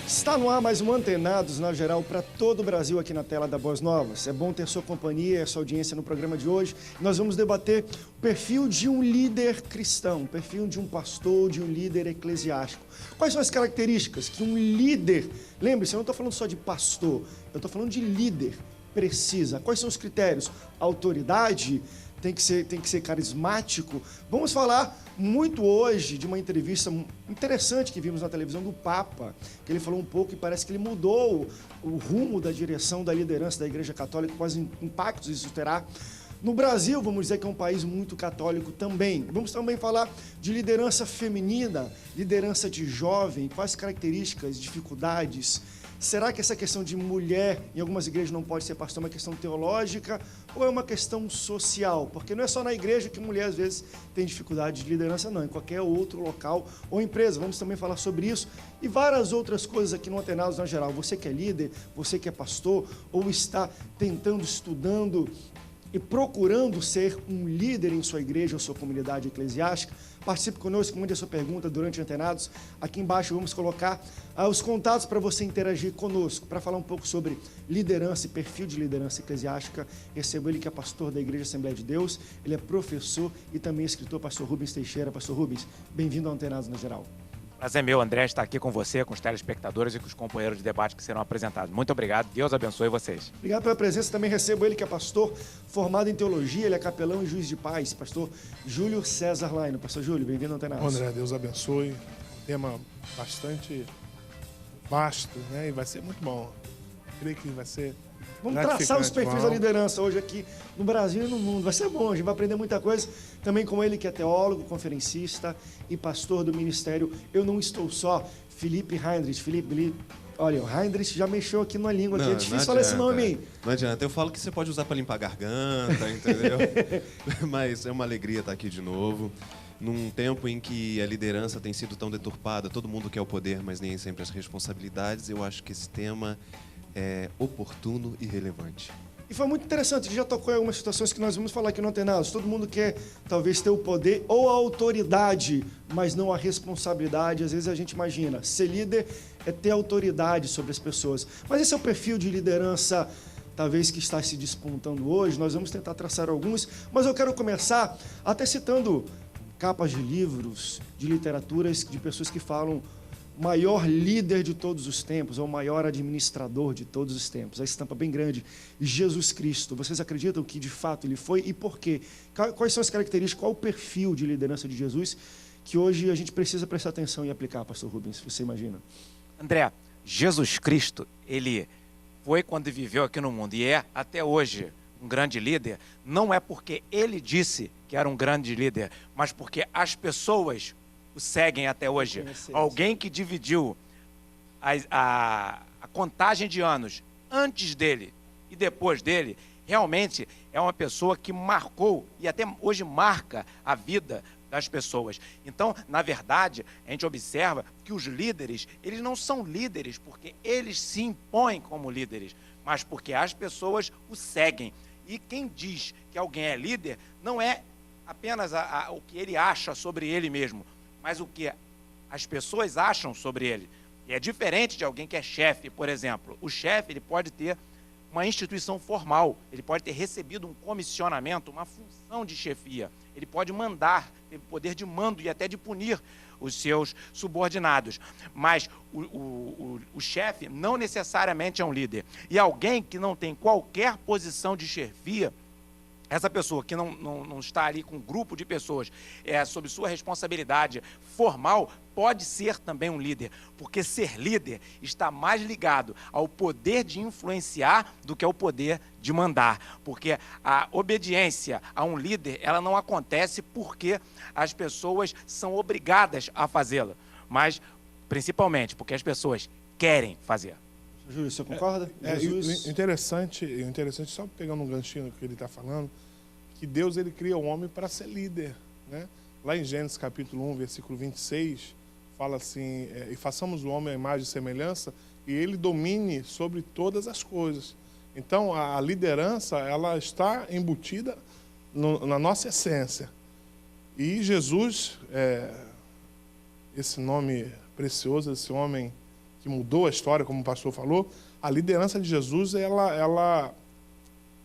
Está no ar mais um Antenados na Geral para todo o Brasil aqui na tela da Boas Novas. É bom ter sua companhia e sua audiência no programa de hoje. Nós vamos debater o perfil de um líder cristão, o perfil de um pastor, de um líder eclesiástico. Quais são as características que um líder, lembre-se, eu não estou falando só de pastor, eu estou falando de líder, precisa. Quais são os critérios? Autoridade? Tem que ser carismático. Vamos falar muito hoje de uma entrevista interessante que vimos na televisão do Papa, que ele falou um pouco e parece que ele mudou o rumo da direção da liderança da Igreja Católica, quais impactos isso terá. No Brasil, vamos dizer que é um país muito católico também. Vamos também falar de liderança feminina, liderança de jovem, quais características, dificuldades. Será que essa questão de mulher em algumas igrejas não pode ser, pastor, uma questão teológica ou é uma questão social? Porque não é só na igreja que mulher às vezes tem dificuldade de liderança, não. Em qualquer outro local ou empresa. Vamos também falar sobre isso e várias outras coisas aqui no Antenados na Geral. Você que é líder, você que é pastor ou está tentando, estudando e procurando ser um líder em sua igreja ou sua comunidade eclesiástica, participe conosco, mande a sua pergunta durante o Antenados. Aqui embaixo vamos colocar os contatos para você interagir conosco, para falar um pouco sobre liderança e perfil de liderança eclesiástica. Recebo ele que é pastor da Igreja Assembleia de Deus, ele é professor e também escritor, pastor Rubens Teixeira. Pastor Rubens, bem-vindo ao Antenados na Geral. Prazer meu, André, estar aqui com você, com os telespectadores e com os companheiros de debate que serão apresentados. Muito obrigado, Deus abençoe vocês. Obrigado pela presença, também recebo ele que é pastor, formado em teologia, ele é capelão e juiz de paz, pastor Júlio César Laino. Pastor Júlio, bem-vindo ao Antenados. André, Deus abençoe, tema bastante vasto, né? E vai ser muito bom. Creio que vai ser Vamos traçar os perfis da liderança hoje aqui no Brasil e no mundo. Vai ser bom, a gente vai aprender muita coisa. Também com ele que é teólogo, conferencista e pastor do ministério Eu Não Estou Só, Felipe Heinrich. Felipe, olha, o Heinrich já mexeu aqui na língua, aqui é difícil falar esse nome aí. Não adianta, eu falo que você pode usar para limpar a garganta, entendeu? Mas é uma alegria estar aqui de novo. Num tempo em que a liderança tem sido tão deturpada, todo mundo quer o poder, mas nem sempre as responsabilidades, eu acho que esse tema é oportuno e relevante. E foi muito interessante, a gente já tocou em algumas situações que nós vamos falar aqui no Antenados. Todo mundo quer, talvez, ter o poder ou a autoridade, mas não a responsabilidade. Às vezes a gente imagina, ser líder é ter autoridade sobre as pessoas. Mas esse é o perfil de liderança, talvez, que está se despontando hoje. Nós vamos tentar traçar alguns, mas eu quero começar até citando capas de livros, de literaturas, de pessoas que falam maior líder de todos os tempos, ou maior administrador de todos os tempos. A estampa bem grande, Jesus Cristo. Vocês acreditam que de fato ele foi e por quê? Quais são as características, qual o perfil de liderança de Jesus que hoje a gente precisa prestar atenção e aplicar, pastor Rubens, se você imagina? André, Jesus Cristo, ele foi quando viveu aqui no mundo e é até hoje um grande líder, não é porque ele disse que era um grande líder, mas porque as pessoas o seguem até hoje. Alguém que dividiu a contagem de anos antes dele e depois dele, realmente é uma pessoa que marcou e até hoje marca a vida das pessoas. Então, na verdade, a gente observa que os líderes, eles não são líderes porque eles se impõem como líderes, mas porque as pessoas o seguem. E quem diz que alguém é líder não é apenas o que ele acha sobre ele mesmo, mas o que as pessoas acham sobre ele. E é diferente de alguém que é chefe, por exemplo. O chefe, ele pode ter uma instituição formal, ele pode ter recebido um comissionamento, uma função de chefia. Ele pode mandar, ter poder de mando e até de punir os seus subordinados. Mas o chefe não necessariamente é um líder. E alguém que não tem qualquer posição de chefia, essa pessoa que não está ali com um grupo de pessoas sob sua responsabilidade formal, pode ser também um líder, porque ser líder está mais ligado ao poder de influenciar do que ao poder de mandar, porque a obediência a um líder, ela não acontece porque as pessoas são obrigadas a fazê-la, mas principalmente porque as pessoas querem fazer. Júlio, você concorda? Interessante, só pegando um ganchinho que ele está falando, que Deus ele cria o homem para ser líder, né? Lá em Gênesis capítulo 1, versículo 26, fala assim, e façamos o homem à imagem e semelhança, e ele domine sobre todas as coisas. Então, a liderança, ela está embutida na nossa essência. E Jesus, esse nome precioso, esse homem que mudou a história, como o pastor falou, a liderança de Jesus, ela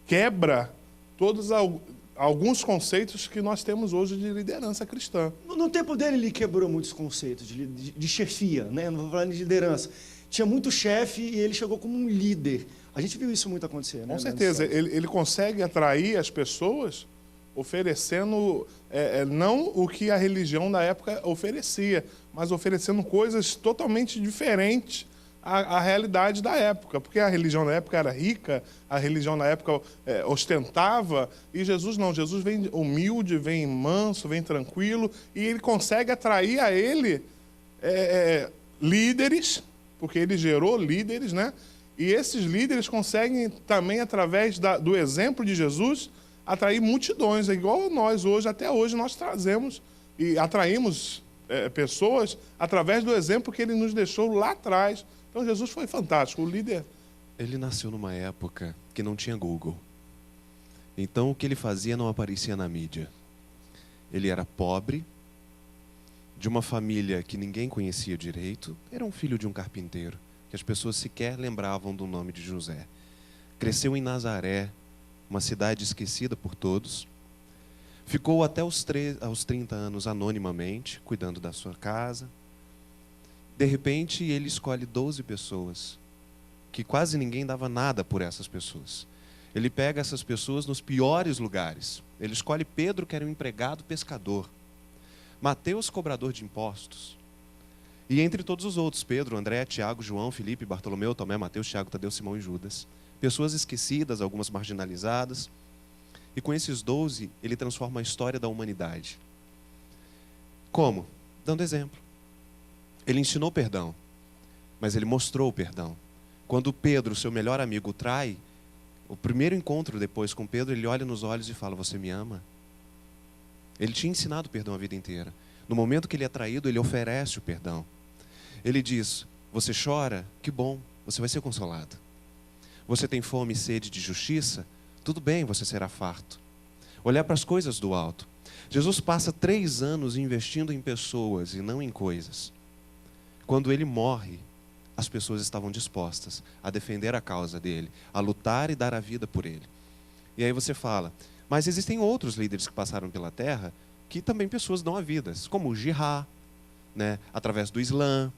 quebra todos alguns conceitos que nós temos hoje de liderança cristã. No tempo dele, ele quebrou muitos conceitos de chefia, né? Não vou falar de liderança. Tinha muito chefe e ele chegou como um líder. A gente viu isso muito acontecer, né? Com certeza. Ele consegue atrair as pessoas oferecendo não o que a religião da época oferecia, mas oferecendo coisas totalmente diferentes à realidade da época. Porque a religião da época era rica, a religião da época ostentava, e Jesus não. Jesus vem humilde, vem manso, vem tranquilo, e ele consegue atrair a ele líderes, porque ele gerou líderes, né? E esses líderes conseguem também, através do exemplo de Jesus, atrair multidões. É igual nós hoje, até hoje nós trazemos e atraímos pessoas através do exemplo que ele nos deixou lá atrás. Então Jesus foi fantástico, o líder. Ele nasceu numa época que não tinha Google. Então o que ele fazia não aparecia na mídia. Ele era pobre, de uma família que ninguém conhecia direito, era um filho de um carpinteiro, que as pessoas sequer lembravam do nome de José. Cresceu em Nazaré, uma cidade esquecida por todos. Ficou até aos 30 anos anonimamente, cuidando da sua casa. De repente, ele escolhe 12 pessoas, que quase ninguém dava nada por essas pessoas. Ele pega essas pessoas nos piores lugares. Ele escolhe Pedro, que era um empregado pescador. Mateus, cobrador de impostos. E entre todos os outros, Pedro, André, Tiago, João, Filipe, Bartolomeu, Tomé, Mateus, Tiago, Tadeu, Simão e Judas. Pessoas esquecidas, algumas marginalizadas. E com esses 12, ele transforma a história da humanidade. Como? Dando exemplo. Ele ensinou perdão, mas ele mostrou o perdão. Quando Pedro, seu melhor amigo, o trai, o primeiro encontro depois com Pedro, ele olha nos olhos e fala: você me ama? Ele tinha ensinado perdão a vida inteira. No momento que ele é traído, ele oferece o perdão. Ele diz: você chora? Que bom, você vai ser consolado. Você tem fome e sede de justiça? Tudo bem, você será farto. Olhar para as coisas do alto. Jesus passa 3 anos investindo em pessoas e não em coisas. Quando ele morre, as pessoas estavam dispostas a defender a causa dele, a lutar e dar a vida por ele. E aí você fala: mas existem outros líderes que passaram pela terra que também pessoas dão a vidas, como o Jihad, né? Através do Islã,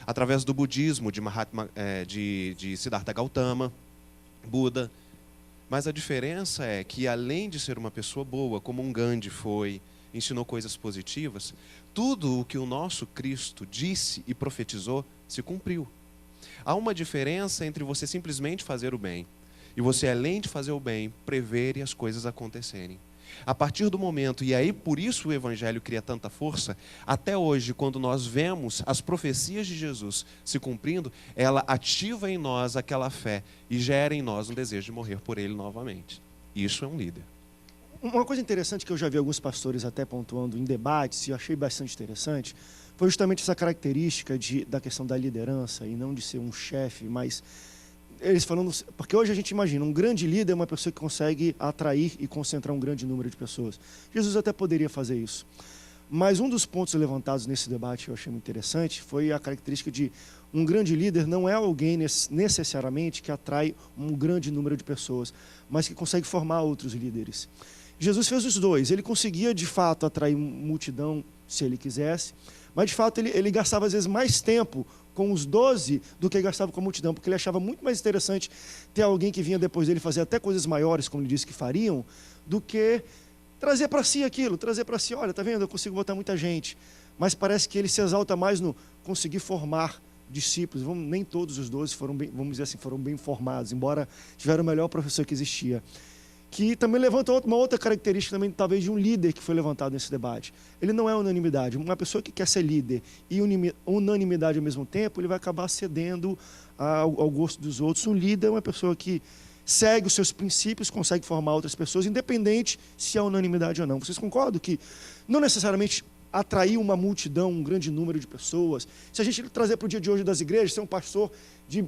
através do budismo de Siddhartha Gautama, Buda. Mas a diferença é que, além de ser uma pessoa boa, como um Gandhi foi, ensinou coisas positivas, tudo o que o nosso Cristo disse e profetizou se cumpriu. Há uma diferença entre você simplesmente fazer o bem e você, além de fazer o bem, prever e as coisas acontecerem. A partir do momento, e aí por isso o Evangelho cria tanta força, até hoje, quando nós vemos as profecias de Jesus se cumprindo, ela ativa em nós aquela fé e gera em nós um desejo de morrer por ele novamente. Isso é um líder. Uma coisa interessante que eu já vi alguns pastores até pontuando em debates, e eu achei bastante interessante, foi justamente essa característica da questão da liderança, e não de ser um chefe, mas eles falando, porque hoje a gente imagina, um grande líder é uma pessoa que consegue atrair e concentrar um grande número de pessoas. Jesus até poderia fazer isso. Mas um dos pontos levantados nesse debate que eu achei muito interessante foi a característica de um grande líder não é alguém necessariamente que atrai um grande número de pessoas, mas que consegue formar outros líderes. Jesus fez os dois. Ele conseguia, de fato, atrair multidão se ele quisesse, mas, de fato, ele gastava, às vezes, mais tempo com os 12 do que gastava com a multidão, porque ele achava muito mais interessante ter alguém que vinha depois dele fazer até coisas maiores, como ele disse que fariam, do que trazer para si aquilo, trazer para si: olha, tá vendo, eu consigo botar muita gente. Mas parece que ele se exalta mais no conseguir formar discípulos. Nem todos os 12 foram bem, vamos dizer assim, foram bem formados, embora tiveram o melhor professor que existia. Que também levanta uma outra característica também, talvez, de um líder que foi levantado nesse debate. Ele não é unanimidade. Uma pessoa que quer ser líder e unanimidade ao mesmo tempo, ele vai acabar cedendo ao gosto dos outros. Um líder é uma pessoa que segue os seus princípios, consegue formar outras pessoas, independente se há unanimidade ou não. Vocês concordam que não necessariamente atrair uma multidão, um grande número de pessoas? Se a gente trazer para o dia de hoje das igrejas, ser um pastor de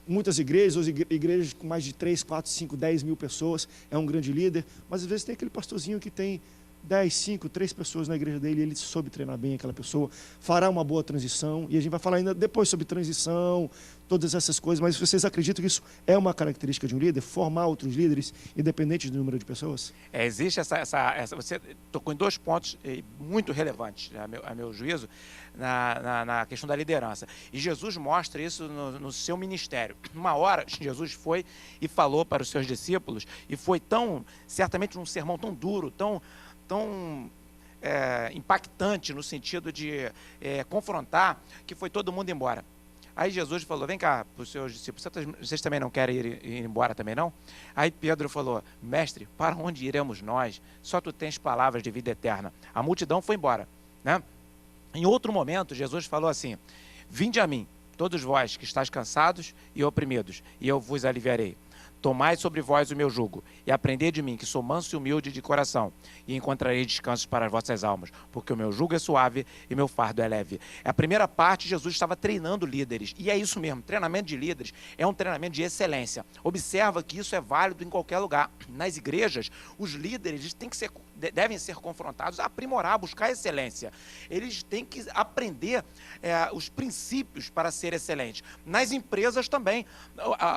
muitas igrejas, ou igrejas com mais de 3, 4, 5, 10 mil pessoas, é um grande líder, mas às vezes tem aquele pastorzinho que tem 10, 5, 3 pessoas na igreja dele, ele soube treinar bem aquela pessoa, fará uma boa transição, e a gente vai falar ainda depois sobre transição, todas essas coisas, mas vocês acreditam que isso é uma característica de um líder, formar outros líderes, independente do número de pessoas? Existe você tocou em 2 pontos muito relevantes, a meu juízo, na questão da liderança. E Jesus mostra isso no seu ministério. Uma hora, Jesus foi e falou para os seus discípulos, e foi certamente um sermão tão duro, tão impactante no sentido de confrontar, que foi todo mundo embora. Aí Jesus falou, vem cá para os seus discípulos, vocês também não querem ir embora também não? Aí Pedro falou, mestre, para onde iremos nós? Só tu tens palavras de vida eterna. A multidão foi embora, né? Em outro momento, Jesus falou assim, vinde a mim, todos vós que estáis cansados e oprimidos, e eu vos aliviarei. Tomai sobre vós o meu jugo, e aprendei de mim, que sou manso e humilde de coração, e encontrarei descanso para as vossas almas, porque o meu jugo é suave e meu fardo é leve. A primeira parte, Jesus estava treinando líderes, e é isso mesmo, treinamento de líderes é um treinamento de excelência. Observa que isso é válido em qualquer lugar. Nas igrejas, os líderes devem ser confrontados a aprimorar, buscar excelência. Eles têm que aprender os princípios para ser excelentes. Nas empresas também,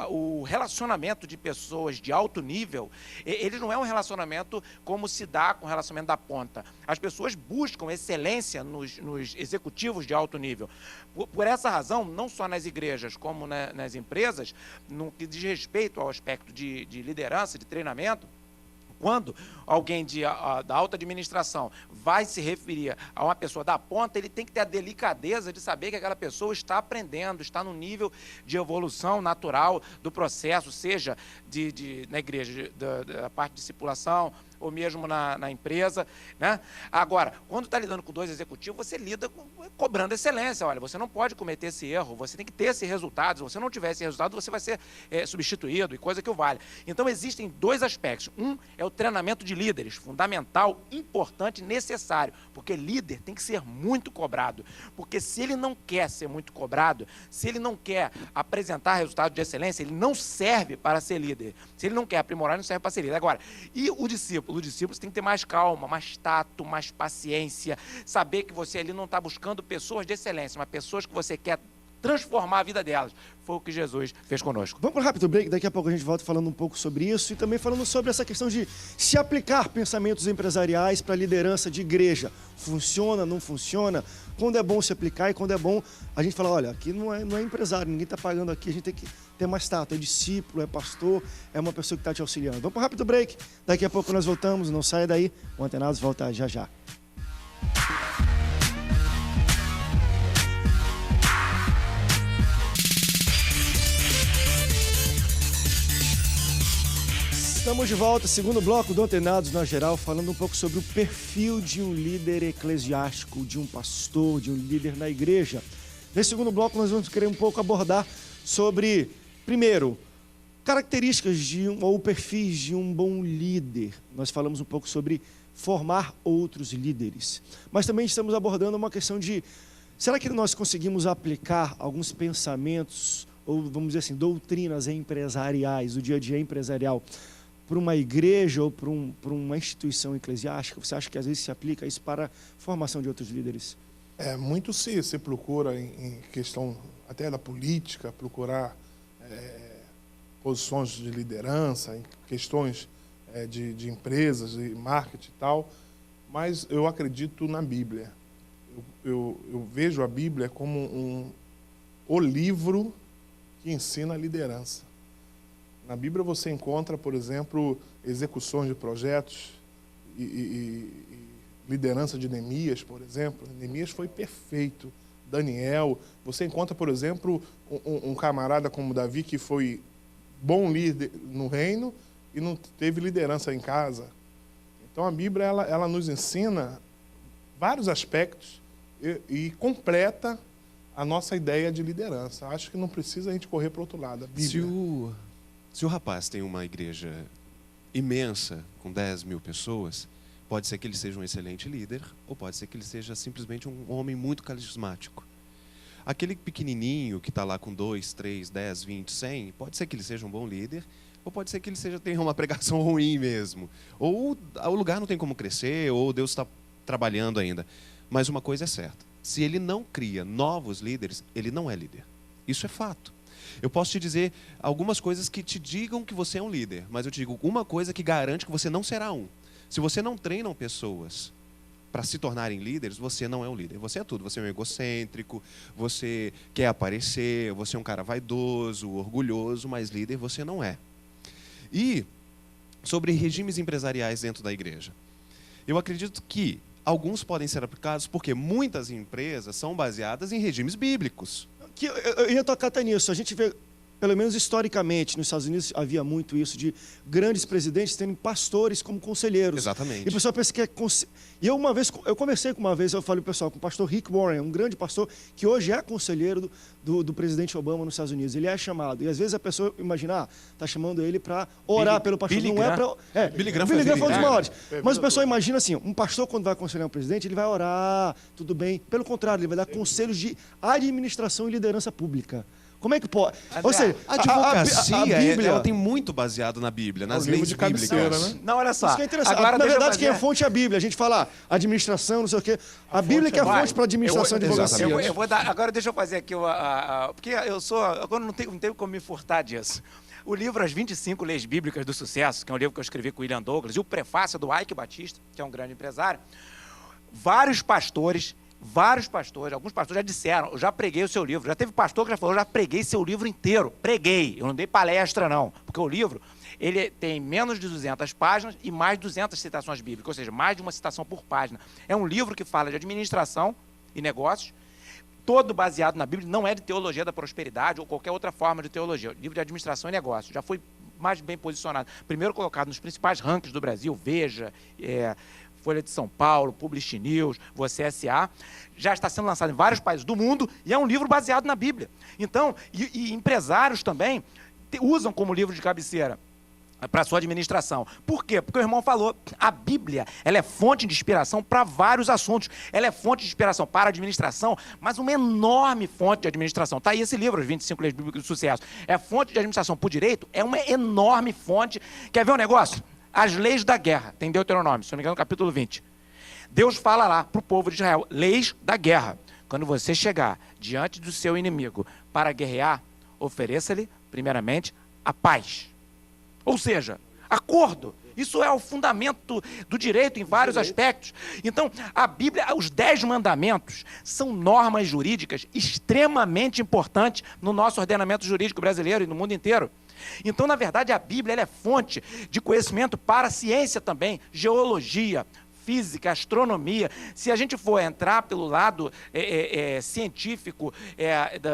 o relacionamento de pessoas de alto nível, ele não é um relacionamento como se dá com o relacionamento da ponta. As pessoas buscam excelência nos executivos de alto nível. Por essa razão, não só nas igrejas como nas empresas, no que diz respeito ao aspecto de liderança, de treinamento, quando alguém da alta administração vai se referir a uma pessoa da ponta, ele tem que ter a delicadeza de saber que aquela pessoa está aprendendo, está no nível de evolução natural do processo, seja na igreja, da parte de discipulação, ou mesmo na empresa, né? Agora, quando está lidando com 2 executivos, você lida cobrando excelência. Olha, você não pode cometer esse erro, você tem que ter esse resultado. Se você não tiver esse resultado, você vai ser substituído, e coisa que o vale. Então, existem 2 aspectos. Um é o treinamento de líderes, fundamental, importante, necessário, porque líder tem que ser muito cobrado. Porque se ele não quer ser muito cobrado, se ele não quer apresentar resultados de excelência, ele não serve para ser líder. Se ele não quer aprimorar, ele não serve para ser líder. Agora, e o discípulo? O discípulo tem que ter mais calma, mais tato, mais paciência, saber que você ali não está buscando pessoas de excelência, mas pessoas que você quer transformar a vida delas. Foi o que Jesus fez conosco. Vamos para um rápido break, daqui a pouco a gente volta falando um pouco sobre isso e também falando sobre essa questão de se aplicar pensamentos empresariais para a liderança de igreja. Funciona, não funciona? Quando é bom se aplicar e quando é bom a gente falar, olha, aqui não é empresário, ninguém está pagando aqui, a gente tem que ter mais tato, é discípulo, é pastor, é uma pessoa que está te auxiliando. Vamos para um rápido break, daqui a pouco nós voltamos, não saia daí, o Antenados volta já já. Estamos de volta, segundo bloco do Antenados na Geral, falando um pouco sobre o perfil de um líder eclesiástico, de um pastor, de um líder na igreja. Nesse segundo bloco nós vamos querer um pouco abordar sobre, primeiro, características ou perfis de um bom líder. Nós falamos um pouco sobre formar outros líderes. Mas também estamos abordando uma questão de, será que nós conseguimos aplicar alguns pensamentos, ou vamos dizer assim, doutrinas empresariais, do dia a dia empresarial, para uma igreja ou para uma instituição eclesiástica? Você acha que às vezes se aplica isso para a formação de outros líderes? Muito se procura em questão até da política, procurar posições de liderança, em questões de empresas, de marketing e tal, mas eu acredito na Bíblia. Eu vejo a Bíblia como o livro que ensina a liderança. Na Bíblia você encontra, por exemplo, execuções de projetos e liderança de Neemias, por exemplo. Neemias foi perfeito. Daniel. Você encontra, por exemplo, um camarada como Davi que foi bom líder no reino e não teve liderança em casa. Então a Bíblia ela nos ensina vários aspectos e completa a nossa ideia de liderança. Acho que não precisa a gente correr para o outro lado. A Bíblia. Se o rapaz tem uma igreja imensa, com 10 mil pessoas, pode ser que ele seja um excelente líder, ou pode ser que ele seja simplesmente um homem muito carismático. Aquele pequenininho que está lá com 2, 3, 10, 20, 100, pode ser que ele seja um bom líder, ou pode ser que ele tenha uma pregação ruim mesmo. Ou o lugar não tem como crescer, ou Deus está trabalhando ainda. Mas uma coisa é certa, se ele não cria novos líderes, ele não é líder. Isso é fato. Eu posso te dizer algumas coisas que te digam que você é um líder, mas eu te digo uma coisa que garante que você não será um. Se você não treina pessoas para se tornarem líderes, você não é um líder. Você é tudo. Você é um egocêntrico, você quer aparecer, você é um cara vaidoso, orgulhoso, mas líder você não é. E sobre regimes empresariais dentro da igreja. Eu acredito que alguns podem ser aplicados porque muitas empresas são baseadas em regimes bíblicos. Eu ia tocar até nisso. A gente vê, pelo menos historicamente, nos Estados Unidos havia muito isso, de grandes presidentes tendo pastores como conselheiros. Exatamente. E o pessoal pensa que é... E eu conversei com eu falei pro pessoal, com o pastor Rick Warren, um grande pastor, que hoje é conselheiro do presidente Obama nos Estados Unidos. Ele é chamado. E às vezes a pessoa imagina, está chamando ele para orar pelo pastor. Billy não é para... Billy Graham foi um dos maiores. É. Mas o pessoal imagina assim, um pastor quando vai aconselhar um presidente, ele vai orar, tudo bem. Pelo contrário, ele vai dar conselhos de administração e liderança pública. Como é que pode? Ou seja, A advocacia, Bíblia... ela tem muito baseado na Bíblia, nas leis de bíblicas. cabeceira, né? Não, olha só. Isso que é interessante. Agora Na deixa eu verdade, quem é fazer- fonte é a Bíblia. A gente fala administração, não sei o quê. A Bíblia que é a Vai. fonte para administração de advocacia. Eu vou dar, agora deixa eu fazer aqui, porque eu sou, agora não tenho como me furtar disso. O livro As 25 Leis Bíblicas do Sucesso, que é um livro que eu escrevi com o William Douglas, e o prefácio do Ike Batista, que é um grande empresário, vários pastores, alguns pastores já disseram, eu já preguei o seu livro. Já teve pastor que já falou, eu já preguei seu livro inteiro. Preguei, eu não dei palestra não, porque o livro, ele tem menos de 200 páginas e mais de 200 citações bíblicas, ou seja, mais de uma citação por página. É um livro que fala de administração e negócios, todo baseado na Bíblia, não é de teologia da prosperidade ou qualquer outra forma de teologia. Livro de administração e negócios, já foi mais bem posicionado. Primeiro colocado nos principais rankings do Brasil, Veja, Folha de São Paulo, Publish News, Você S.A., já está sendo lançado em vários países do mundo e é um livro baseado na Bíblia. Então, e empresários também usam como livro de cabeceira para sua administração. Por quê? Porque o irmão falou, a Bíblia, ela é fonte de inspiração para vários assuntos. Ela é fonte de inspiração para a administração, mas uma enorme fonte de administração. Está aí esse livro, As 25 Leis Bíblicas do Sucesso. É fonte de administração por direito, é uma enorme fonte. Quer ver um negócio? As leis da guerra, tem Deuteronômio, se não me engano, no capítulo 20. Deus fala lá para o povo de Israel, leis da guerra. Quando você chegar diante do seu inimigo para guerrear, ofereça-lhe, primeiramente, a paz. Ou seja, acordo. Isso é o fundamento do direito em vários aspectos. Então, a Bíblia, os 10 mandamentos, são normas jurídicas extremamente importantes no nosso ordenamento jurídico brasileiro e no mundo inteiro. Então, na verdade, a Bíblia ela é fonte de conhecimento para a ciência também, geologia, física, astronomia. Se a gente for entrar pelo lado científico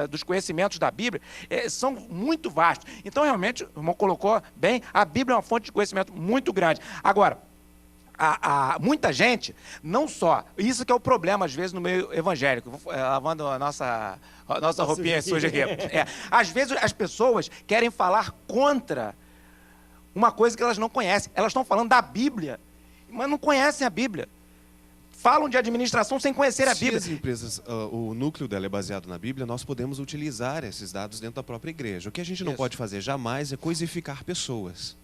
dos conhecimentos da Bíblia, são muito vastos. Então, realmente, o irmão colocou bem, a Bíblia é uma fonte de conhecimento muito grande. Agora, muita gente, não só, isso que é o problema, às vezes, no meio evangélico, lavando a nossa roupinha suja aqui. Às vezes, as pessoas querem falar contra uma coisa que elas não conhecem. Elas estão falando da Bíblia, mas não conhecem a Bíblia. Falam de administração sem conhecer a Bíblia. Se as empresas, o núcleo dela é baseado na Bíblia, nós podemos utilizar esses dados dentro da própria igreja. O que a gente não pode fazer jamais é coisificar pessoas.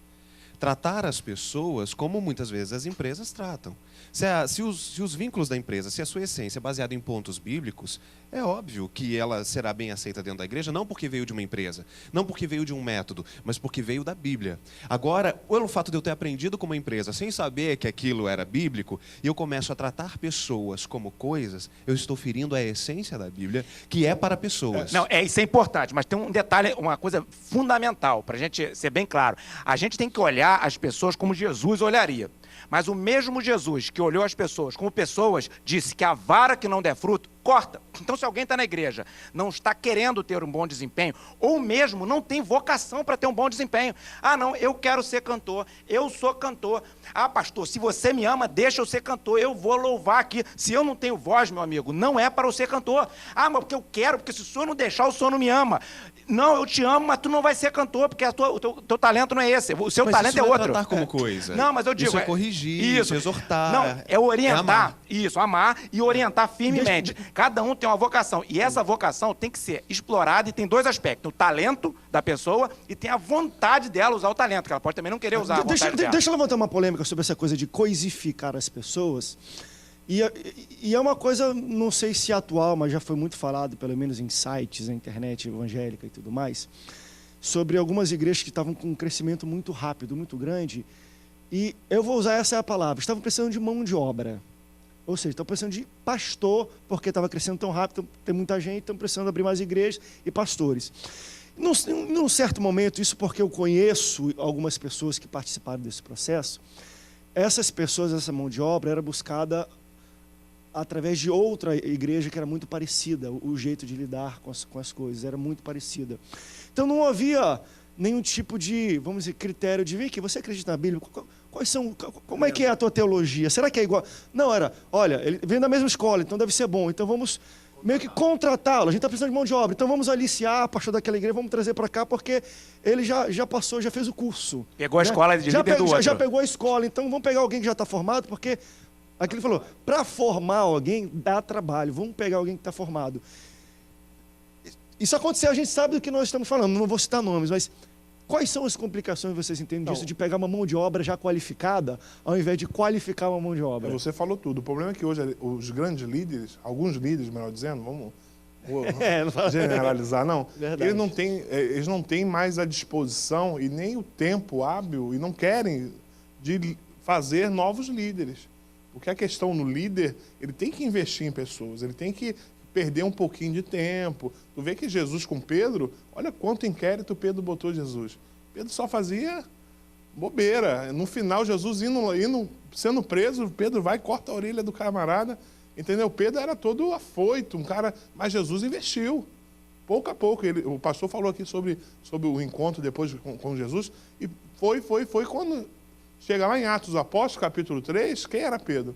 Tratar as pessoas como muitas vezes as empresas tratam. Se os vínculos da empresa, se a sua essência é baseada em pontos bíblicos, é óbvio que ela será bem aceita dentro da igreja, não porque veio de uma empresa, não porque veio de um método, mas porque veio da Bíblia. Agora, pelo fato de eu ter aprendido com uma empresa sem saber que aquilo era bíblico, e eu começo a tratar pessoas como coisas, eu estou ferindo a essência da Bíblia, que é para pessoas. Não, isso é importante, mas tem um detalhe, uma coisa fundamental, para a gente ser bem claro. A gente tem que olhar as pessoas como Jesus olharia. Mas o mesmo Jesus que olhou as pessoas como pessoas, disse que a vara que não der fruto, corta. Então, se alguém está na igreja, não está querendo ter um bom desempenho, ou mesmo não tem vocação para ter um bom desempenho. Ah, não, eu quero ser cantor, eu sou cantor. Ah, pastor, se você me ama, deixa eu ser cantor, eu vou louvar aqui. Se eu não tenho voz, meu amigo, não é para eu ser cantor. Ah, mas porque eu quero, porque se o senhor não deixar, o senhor não me ama. Não, eu te amo, mas tu não vai ser cantor, porque o teu talento não é esse. O seu talento é outro. Tratar como coisa. Não, mas eu digo... Isso é corrigir, isso é exortar. Não, é orientar. É amar. Isso, amar e orientar firmemente. Cada um tem uma vocação. E essa vocação tem que ser explorada e tem dois aspectos. O talento da pessoa e tem a vontade dela usar o talento, que ela pode também não querer usar a vontade dela. Deixa eu levantar uma polêmica sobre essa coisa de coisificar as pessoas. E é uma coisa, não sei se é atual, mas já foi muito falado, pelo menos em sites, na internet evangélica e tudo mais, sobre algumas igrejas que estavam com um crescimento muito rápido, muito grande. E eu vou usar essa palavra. Estavam precisando de mão de obra. Ou seja, estão precisando de pastor, porque estava crescendo tão rápido, tem muita gente, estão precisando abrir mais igrejas e pastores. Num certo momento, isso porque eu conheço algumas pessoas que participaram desse processo, essas pessoas, essa mão de obra, era buscada através de outra igreja que era muito parecida, o jeito de lidar com as coisas, era muito parecida. Então não havia nenhum tipo de, vamos dizer, critério de, vem aqui, você acredita na Bíblia? Como é que é a tua teologia? Será que é igual? Não, era, olha, ele vem da mesma escola, então deve ser bom, então vamos meio que contratá-lo, a gente está precisando de mão de obra, então vamos aliciar a pastor daquela igreja, vamos trazer para cá, porque ele já passou, já fez o curso. Pegou a escola de líder do outro. Já pegou a escola, então vamos pegar alguém que já está formado, porque aqui ele falou, para formar alguém dá trabalho, vamos pegar alguém que está formado. Isso aconteceu, a gente sabe do que nós estamos falando, não vou citar nomes, mas quais são as complicações, vocês entendem disso, de pegar uma mão de obra já qualificada, ao invés de qualificar uma mão de obra? Você falou tudo. O problema é que hoje os grandes líderes, alguns líderes, melhor dizendo, vamos não generalizar, não. Eles não têm mais a disposição e nem o tempo hábil e não querem de fazer novos líderes. Porque a questão no líder, ele tem que investir em pessoas, ele tem que perder um pouquinho de tempo. Tu vê que Jesus com Pedro, olha quanto inquérito Pedro botou Jesus. Pedro só fazia bobeira. No final, Jesus sendo preso, Pedro vai e corta a orelha do camarada. Entendeu? Pedro era todo afoito, um cara, mas Jesus investiu. Pouco a pouco, o pastor falou aqui sobre o encontro depois com Jesus, e foi quando chega lá em Atos dos Apóstolos, capítulo 3, quem era Pedro?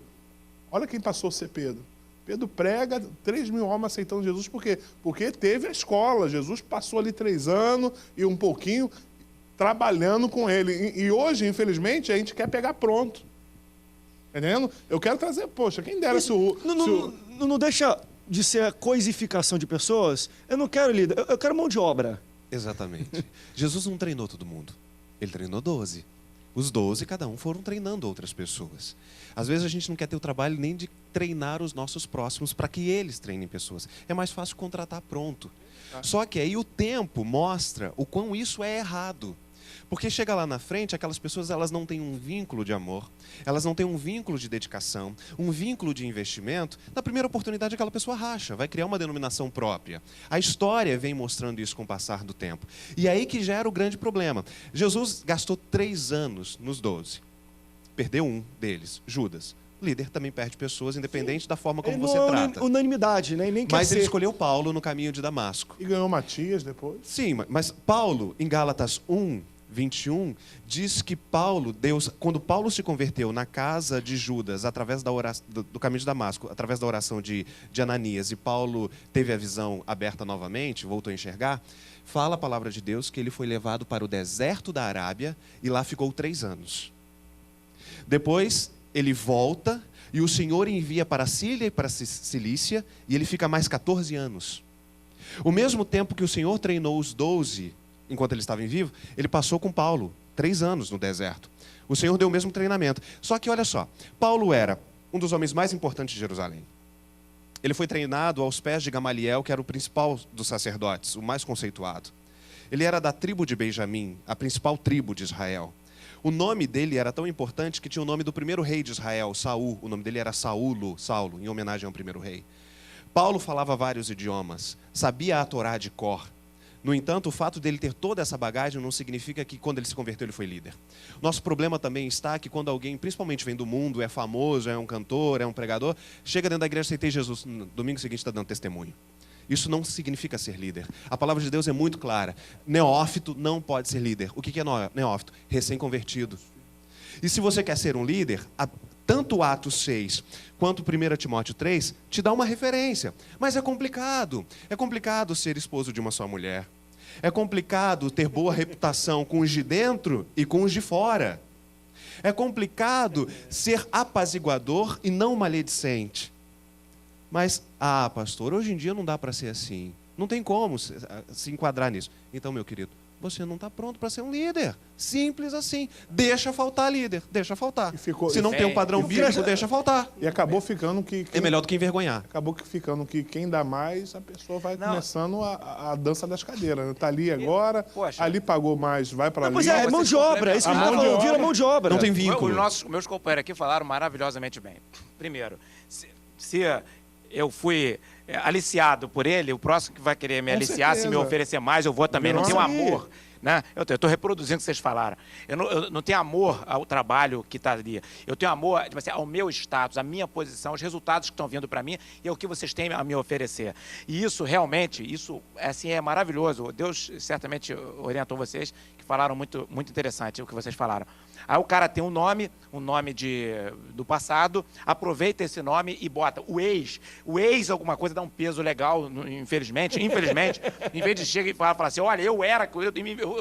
Olha quem passou a ser Pedro. Pedro prega, 3.000 homens aceitando Jesus, por quê? Porque teve a escola, Jesus passou ali 3 anos e um pouquinho trabalhando com ele. E hoje, infelizmente, a gente quer pegar pronto. Entendendo? Eu quero trazer, poxa, quem dera se o... Não deixa de ser a coisificação de pessoas. Eu não quero líder, eu quero mão de obra. Exatamente. Jesus não treinou todo mundo. Ele treinou 12. Os 12, cada um, foram treinando outras pessoas. Às vezes a gente não quer ter o trabalho nem de treinar os nossos próximos para que eles treinem pessoas. É mais fácil contratar pronto. Só que aí o tempo mostra o quão isso é errado. Porque chega lá na frente, aquelas pessoas, elas não têm um vínculo de amor, elas não têm um vínculo de dedicação, um vínculo de investimento. Na primeira oportunidade, aquela pessoa racha, vai criar uma denominação própria. A história vem mostrando isso com o passar do tempo. E aí que gera o grande problema. Jesus gastou 3 anos nos 12. Perdeu um deles, Judas. O líder também perde pessoas, independente da forma como você trata. Unanimidade, né? Nem mas ele escolheu Paulo no caminho de Damasco. E ganhou Matias depois. Sim, mas Paulo, em Gálatas 1:21, diz que quando Paulo se converteu na casa de Judas, através do caminho de Damasco, através da oração de Ananias, e Paulo teve a visão aberta novamente, voltou a enxergar, fala a palavra de Deus que ele foi levado para o deserto da Arábia e lá ficou 3 anos. Depois ele volta e o Senhor envia para a Síria e para a Cilícia e ele fica mais 14 anos. O mesmo tempo que o Senhor treinou os 12, enquanto ele estava em vivo, ele passou com Paulo 3 anos no deserto. O Senhor deu o mesmo treinamento. Só que olha só, Paulo era um dos homens mais importantes de Jerusalém. Ele foi treinado aos pés de Gamaliel, que era o principal dos sacerdotes, o mais conceituado. Ele era da tribo de Benjamim, a principal tribo de Israel. O nome dele era tão importante que tinha o nome do primeiro rei de Israel, Saul. O nome dele era Saulo, em homenagem ao primeiro rei. Paulo falava vários idiomas, sabia a Torá de cor. No entanto, o fato dele ter toda essa bagagem não significa que quando ele se converteu ele foi líder. Nosso problema também está que quando alguém, principalmente vem do mundo, é famoso, é um cantor, é um pregador, chega dentro da igreja, aceitei Jesus, no domingo seguinte está dando testemunho. Isso não significa ser líder. A palavra de Deus é muito clara. Neófito não pode ser líder. O que é neófito? Recém-convertido. E se você quer ser um líder, tanto Atos 6 quanto 1 Timóteo 3 te dá uma referência. Mas é complicado. É complicado ser esposo de uma só mulher. É complicado ter boa reputação com os de dentro e com os de fora. É complicado ser apaziguador e não maledicente. Mas, pastor, hoje em dia não dá para ser assim. Não tem como se enquadrar nisso. Então, meu querido, você não está pronto para ser um líder. Simples assim. Deixa faltar líder, deixa faltar. Se não tem um padrão bíblico, deixa faltar. E acabou ficando que... É melhor do que envergonhar. Acabou ficando que quem dá mais, a pessoa vai começando a dança das cadeiras. Está ali agora, Poxa. ali pagou mais, vai para ali. Pois é mão de obra. Isso que vira mão de obra. Não tem vínculo. Os meus companheiros aqui falaram maravilhosamente bem. Primeiro, se eu fui aliciado por ele, o próximo que vai querer me aliciar, certeza. se me oferecer mais, eu vou também. Não tenho Sim. amor. Né? Eu estou reproduzindo o que vocês falaram. Eu não tenho amor ao trabalho que está ali. Eu tenho amor tipo assim, ao meu status, à minha posição, aos resultados que estão vindo para mim e ao que vocês têm a me oferecer. E isso realmente, assim, é maravilhoso. Deus certamente orientou vocês, que falaram muito, muito interessante o que vocês falaram. Aí o cara tem um nome do passado, aproveita esse nome e bota o ex. O ex, alguma coisa, dá um peso legal, infelizmente. Em vez de chegar e falar assim, olha, eu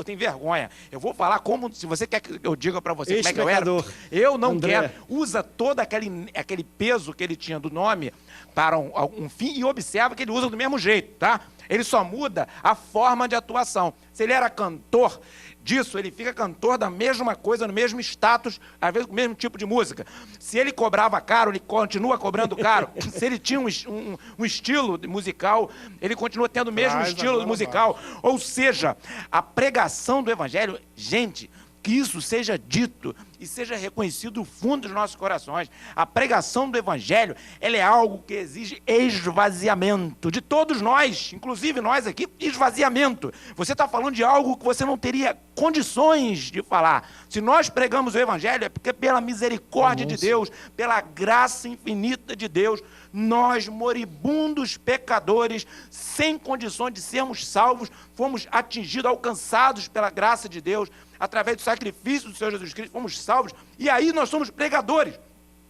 tenho vergonha. Eu vou falar como, se você quer que eu diga para você como é que eu era. Eu não quero. Usa todo aquele peso que ele tinha do nome para um fim e observa que ele usa do mesmo jeito, tá? Ele só muda a forma de atuação. Se ele era cantor disso, ele fica cantor da mesma coisa, no mesmo status, às vezes com o mesmo tipo de música. Se ele cobrava caro, ele continua cobrando caro. Se ele tinha um estilo musical, ele continua tendo o mesmo estilo musical. Ou seja, a pregação do evangelho, gente, que isso seja dito e seja reconhecido do fundo dos nossos corações. A pregação do evangelho, ela é algo que exige esvaziamento de todos nós, inclusive nós aqui, esvaziamento. Você está falando de algo que você não teria condições de falar. Se nós pregamos o evangelho, é porque pela misericórdia de Deus, pela graça infinita de Deus, nós, moribundos pecadores, sem condições de sermos salvos, fomos atingidos, alcançados pela graça de Deus, através do sacrifício do Senhor Jesus Cristo, fomos salvos, e aí nós somos pregadores,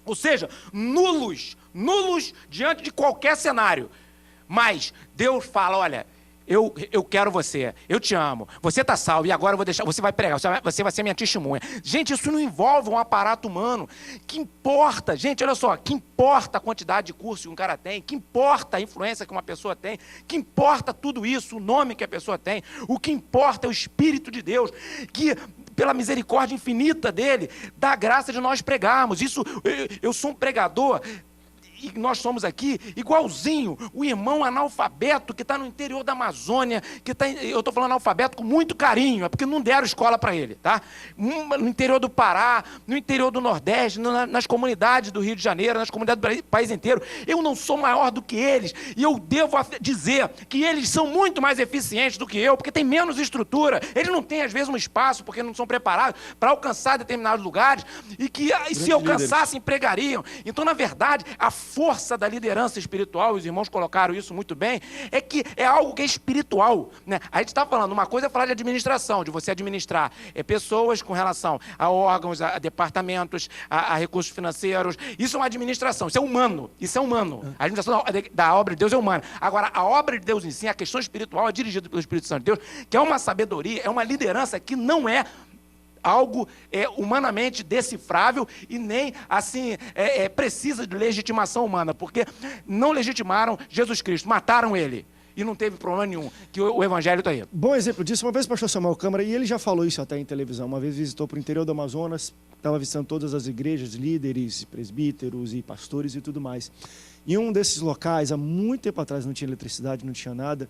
ou seja, nulos diante de qualquer cenário. Mas Deus fala, olha, eu quero você, eu te amo, você está salvo, e agora eu vou deixar, você vai pregar, você vai ser minha testemunha. Gente, isso não envolve um aparato humano. Que importa, gente, olha só, que importa a quantidade de curso que um cara tem, que importa a influência que uma pessoa tem, que importa tudo isso, o nome que a pessoa tem, o que importa é o Espírito de Deus, que pela misericórdia infinita dele, dá a graça de nós pregarmos. Isso, eu sou um pregador, e nós somos aqui igualzinho o irmão analfabeto que está no interior da Amazônia, eu estou falando analfabeto com muito carinho, é porque não deram escola para ele, tá? No interior do Pará, no interior do Nordeste, nas comunidades do Rio de Janeiro, nas comunidades do país inteiro. Eu não sou maior do que eles, e eu devo dizer que eles são muito mais eficientes do que eu, porque tem menos estrutura, eles não têm às vezes um espaço, porque não são preparados para alcançar determinados lugares, e que se alcançassem, pregariam. Então, na verdade, a força da liderança espiritual, os irmãos colocaram isso muito bem, é que é algo que é espiritual, né? A gente está falando, uma coisa é falar de administração, de você administrar pessoas com relação a órgãos, a departamentos, a recursos financeiros. Isso é uma administração, isso é humano. A administração da obra de Deus é humana. Agora, a obra de Deus em si, a questão espiritual, é dirigida pelo Espírito Santo de Deus, que é uma sabedoria, é uma liderança que não é algo humanamente decifrável e nem assim precisa de legitimação humana, porque não legitimaram Jesus Cristo, mataram ele e não teve problema nenhum, que o evangelho está aí. Bom exemplo disso, uma vez o pastor Samuel Câmara, e ele já falou isso até em televisão, uma vez visitou para o interior do Amazonas, estava visitando todas as igrejas, líderes, presbíteros e pastores e tudo mais. E um desses locais, há muito tempo atrás, não tinha eletricidade, não tinha nada,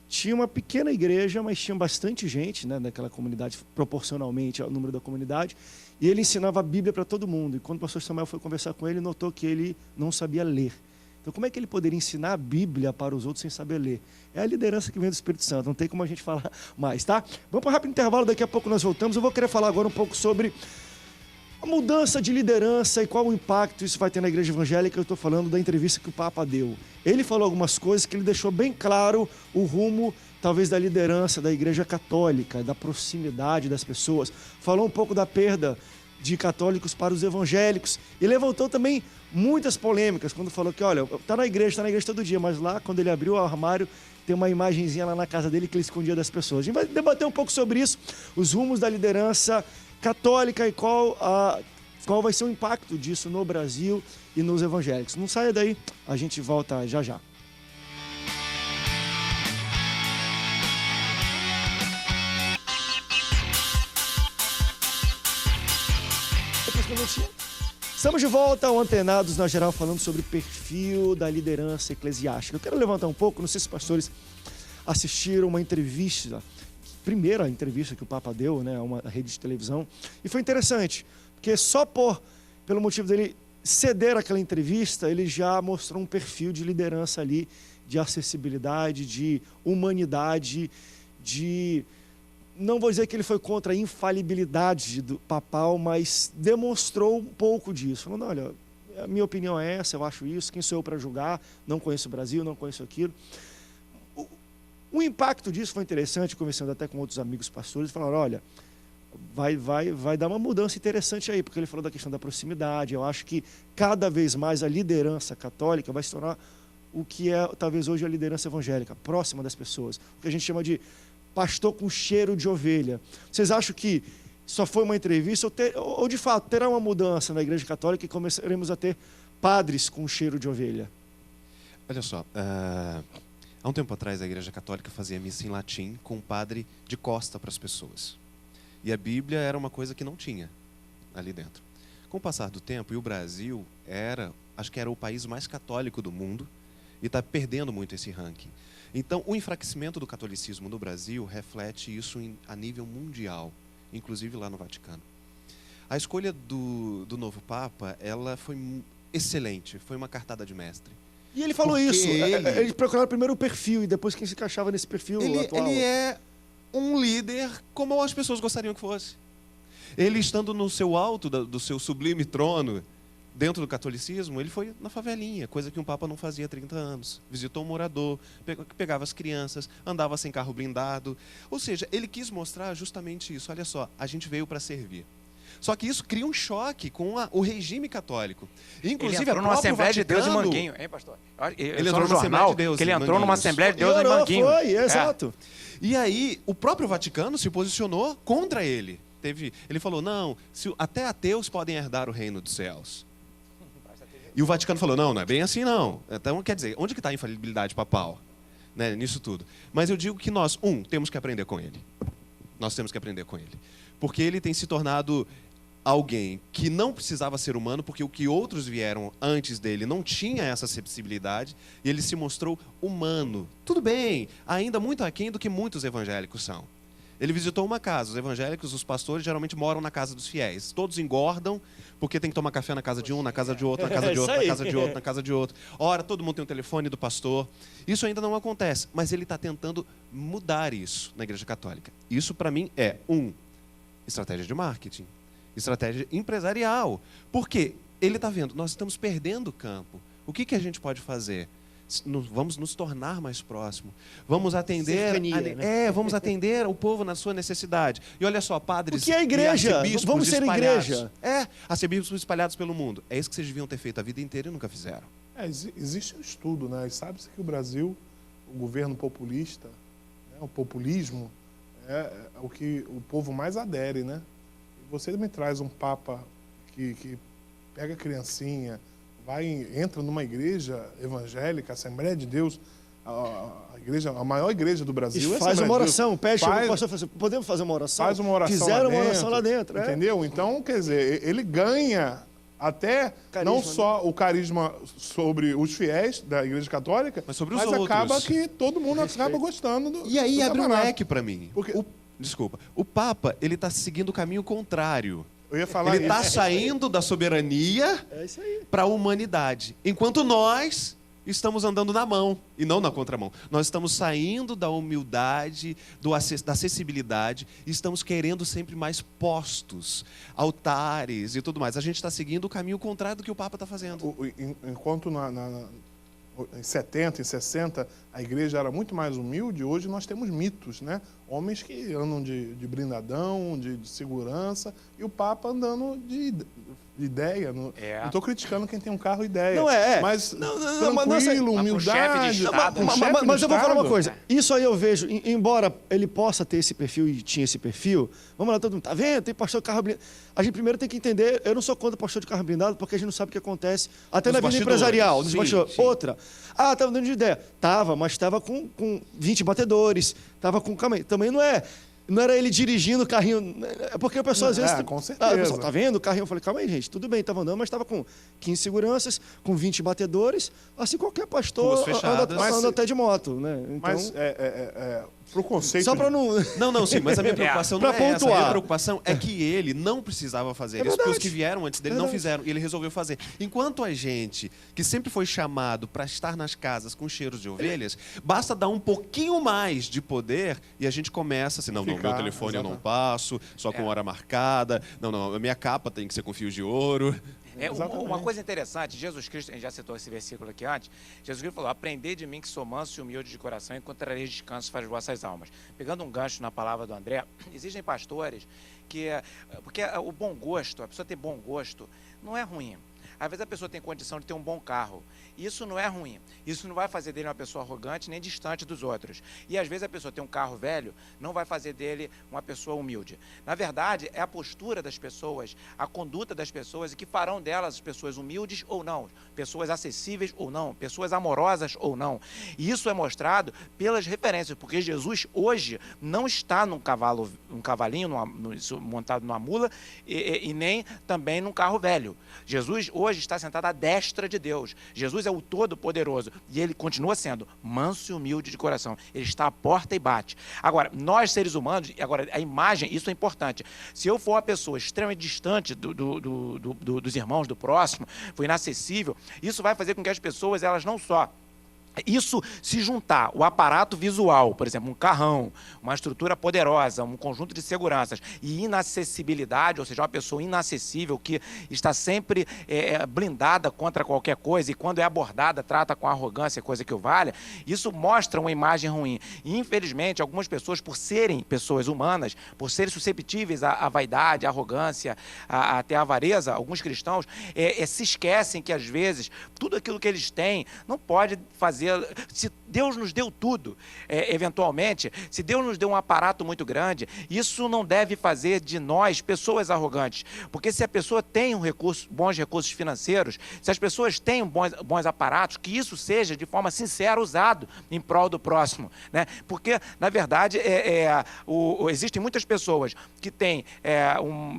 tinha uma pequena igreja, mas tinha bastante gente, né, daquela comunidade, proporcionalmente ao número da comunidade, e ele ensinava a Bíblia para todo mundo. E quando o pastor Samuel foi conversar com ele, notou que ele não sabia ler. Então, como é que ele poderia ensinar a Bíblia para os outros sem saber ler? É a liderança que vem do Espírito Santo, não tem como a gente falar mais, tá? Vamos para um rápido intervalo, daqui a pouco nós voltamos. Eu vou querer falar agora um pouco sobre a mudança de liderança e qual o impacto isso vai ter na igreja evangélica. Eu estou falando da entrevista que o Papa deu. Ele falou algumas coisas que ele deixou bem claro o rumo, talvez, da liderança da igreja católica, da proximidade das pessoas. Falou um pouco da perda de católicos para os evangélicos e levantou também muitas polêmicas, quando falou que, olha, está na igreja todo dia, mas lá, quando ele abriu o armário, tem uma imagenzinha lá na casa dele que ele escondia das pessoas. A gente vai debater um pouco sobre isso, os rumos da liderança católica e qual qual vai ser o impacto disso no Brasil e nos evangélicos. Não saia daí, a gente volta já já. Estamos de volta ao Antenados na Geral, falando sobre o perfil da liderança eclesiástica. Eu quero levantar um pouco, não sei se os pastores assistiram uma entrevista, primeira entrevista que o Papa deu, né, a uma rede de televisão, e foi interessante, porque só pelo motivo dele ceder aquela entrevista, ele já mostrou um perfil de liderança ali, de acessibilidade, de humanidade, de... Não vou dizer que ele foi contra a infalibilidade do papal, mas demonstrou um pouco disso. Falando, olha, a minha opinião é essa, eu acho isso, quem sou eu para julgar? Não conheço o Brasil, não conheço aquilo. O impacto disso foi interessante, conversando até com outros amigos pastores, falaram, olha, vai dar uma mudança interessante aí, porque ele falou da questão da proximidade. Eu acho que cada vez mais a liderança católica vai se tornar o que é talvez hoje a liderança evangélica, próxima das pessoas. O que a gente chama de pastor com cheiro de ovelha. Vocês acham que só foi uma entrevista ou de fato terá uma mudança na Igreja Católica e começaremos a ter padres com cheiro de ovelha? Olha só, há um tempo atrás a Igreja Católica fazia missa em latim com um padre de costa para as pessoas. E a Bíblia era uma coisa que não tinha ali dentro. Com o passar do tempo, e o Brasil acho que era o país mais católico do mundo e está perdendo muito esse ranking. Então, o enfraquecimento do catolicismo no Brasil reflete isso a nível mundial, inclusive lá no Vaticano. A escolha do novo Papa, ela foi excelente, foi uma cartada de mestre. E ele falou isso, ele procurava primeiro o perfil e depois quem se encaixava nesse perfil atual. Ele é um líder como as pessoas gostariam que fosse. Ele estando no seu alto, do seu sublime trono, dentro do catolicismo, ele foi na favelinha, coisa que um Papa não fazia há 30 anos. Visitou um morador, pegava as crianças, andava sem carro blindado. Ou seja, ele quis mostrar justamente isso. Olha só, a gente veio para servir. Só que isso cria um choque com o regime católico. Inclusive, ele entrou numa Assembleia de Deus em Manguinho, hein, pastor? Ele entrou numa Assembleia de Deus. Que ele entrou numa Assembleia de Deus em Manguinho. Foi, exato. E aí, o próprio Vaticano se posicionou contra ele. Ele falou, não, até ateus podem herdar o reino dos céus. E o Vaticano falou, não é bem assim não. Então, quer dizer, onde que está a infalibilidade papal, né, nisso tudo? Mas eu digo que nós, temos que aprender com ele. Nós temos que aprender com ele. Porque ele tem se tornado alguém que não precisava ser humano, porque o que outros vieram antes dele não tinha essa sensibilidade, e ele se mostrou humano. Tudo bem, ainda muito aquém do que muitos evangélicos são. Ele visitou uma casa. Os evangélicos, os pastores, geralmente moram na casa dos fiéis. Todos engordam, porque tem que tomar café na casa de um, na casa de outro, na casa de outro, na casa de outro, na casa de outro. Ora, todo mundo tem um telefone do pastor. Isso ainda não acontece, mas ele está tentando mudar isso na Igreja Católica. Isso, para mim, é estratégia de marketing, estratégia empresarial. Porque ele está vendo, nós estamos perdendo o campo. O que a gente pode fazer? Vamos nos tornar mais próximos. Vamos atender, vamos atender o povo na sua necessidade. E olha só, padres, o que é a igreja? Vamos ser igreja. Arcebispos espalhados pelo mundo. É isso que vocês deviam ter feito a vida inteira e nunca fizeram. Existe um estudo, né? E sabe-se que o Brasil, o governo populista, né? O populismo é o que o povo mais adere, né? E você me traz um papa que pega a criancinha, entra numa igreja evangélica, Assembleia de Deus, a maior igreja do Brasil. E faz uma oração, pede para o pastor, podemos fazer uma oração? Faz uma oração. Fizeram uma oração lá dentro. Entendeu? Então, quer dizer, ele ganha até carisma, não só o carisma sobre os fiéis da Igreja Católica, mas sobre os outros. Acaba que todo mundo acaba gostando E aí abre um leque para mim. Porque... o Papa, ele está seguindo o caminho contrário. Eu ia falar ele está saindo da soberania para a humanidade. Enquanto nós estamos andando na mão e não na contramão. Nós estamos saindo da humildade, da acessibilidade e estamos querendo sempre mais postos, altares e tudo mais. A gente está seguindo o caminho contrário do que o Papa está fazendo. Enquanto em 70, em 60, a igreja era muito mais humilde, hoje nós temos mitos, né? Homens que andam de blindadão, de segurança, e o Papa andando de ideia. Não estou criticando quem tem um carro ideia. Não é. Mas tranquilo, humildade. Mas eu vou falar uma coisa. Isso aí eu vejo, embora ele possa ter esse perfil e tinha esse perfil, vamos lá, todo mundo, tá vendo? Tem pastor de carro blindado. A gente primeiro tem que entender, eu não sou contra pastor de carro blindado, porque a gente não sabe o que acontece até na vida empresarial. Sim. Outra, tava dando de ideia. Tava, mas tava com 20 batedores, tava com... Calma aí, também não era ele dirigindo o carrinho. É porque a pessoa às vezes. Com certeza. A pessoa, tá vendo o carrinho? Eu falei, calma aí, gente, tudo bem, estava andando, mas estava com 15 seguranças, com 20 batedores. Assim, qualquer pastor anda até de moto, né? Então, mas pro conceito. Só para não. Não, sim, mas a minha preocupação não é pontuar. essa. A minha preocupação é que ele não precisava fazer isso, porque os que vieram antes dele não fizeram, e ele resolveu fazer. Enquanto a gente, que sempre foi chamado para estar nas casas com cheiros de ovelhas, basta dar um pouquinho mais de poder e a gente começa assim, não, meu telefone eu não passo, só com hora marcada, não, a minha capa tem que ser com fios de ouro. Uma coisa interessante, Jesus Cristo, a gente já citou esse versículo aqui antes, Jesus Cristo falou, aprendei de mim que sou manso e humilde de coração, encontrareis descanso para as vossas almas. Pegando um gancho na palavra do André, existem pastores que... Porque o bom gosto, a pessoa ter bom gosto, não é ruim. Às vezes a pessoa tem condição de ter um bom carro. Isso não é ruim. Isso não vai fazer dele uma pessoa arrogante nem distante dos outros. E às vezes a pessoa tem um carro velho, não vai fazer dele uma pessoa humilde. Na verdade, é a postura das pessoas, a conduta das pessoas e que farão delas pessoas humildes ou não, pessoas acessíveis ou não, pessoas amorosas ou não. E isso é mostrado pelas referências, porque Jesus hoje não está num cavalinho montado numa mula e nem também num carro velho. Jesus hoje está sentado à destra de Deus. Jesus é o Todo-Poderoso e ele continua sendo manso e humilde de coração. Ele está à porta e bate. Agora, nós seres humanos, agora a imagem, isso é importante. Se eu for uma pessoa extremamente distante dos irmãos, do próximo, for inacessível, isso vai fazer com que as pessoas, elas não só... Isso se juntar, o aparato visual, por exemplo, um carrão, uma estrutura poderosa, um conjunto de seguranças e inacessibilidade, ou seja, uma pessoa inacessível que está sempre blindada contra qualquer coisa e quando é abordada trata com arrogância, coisa que o valha, isso mostra uma imagem ruim. E, infelizmente, algumas pessoas, por serem pessoas humanas, por serem susceptíveis à vaidade, à arrogância, até à avareza, alguns cristãos se esquecem que, às vezes, tudo aquilo que eles têm não pode fazer. Se Deus nos deu tudo, eventualmente, se Deus nos deu um aparato muito grande, isso não deve fazer de nós pessoas arrogantes. Porque se a pessoa tem bons recursos financeiros, se as pessoas têm bons aparatos, que isso seja de forma sincera usado em prol do próximo, né? Porque, na verdade, existem muitas pessoas que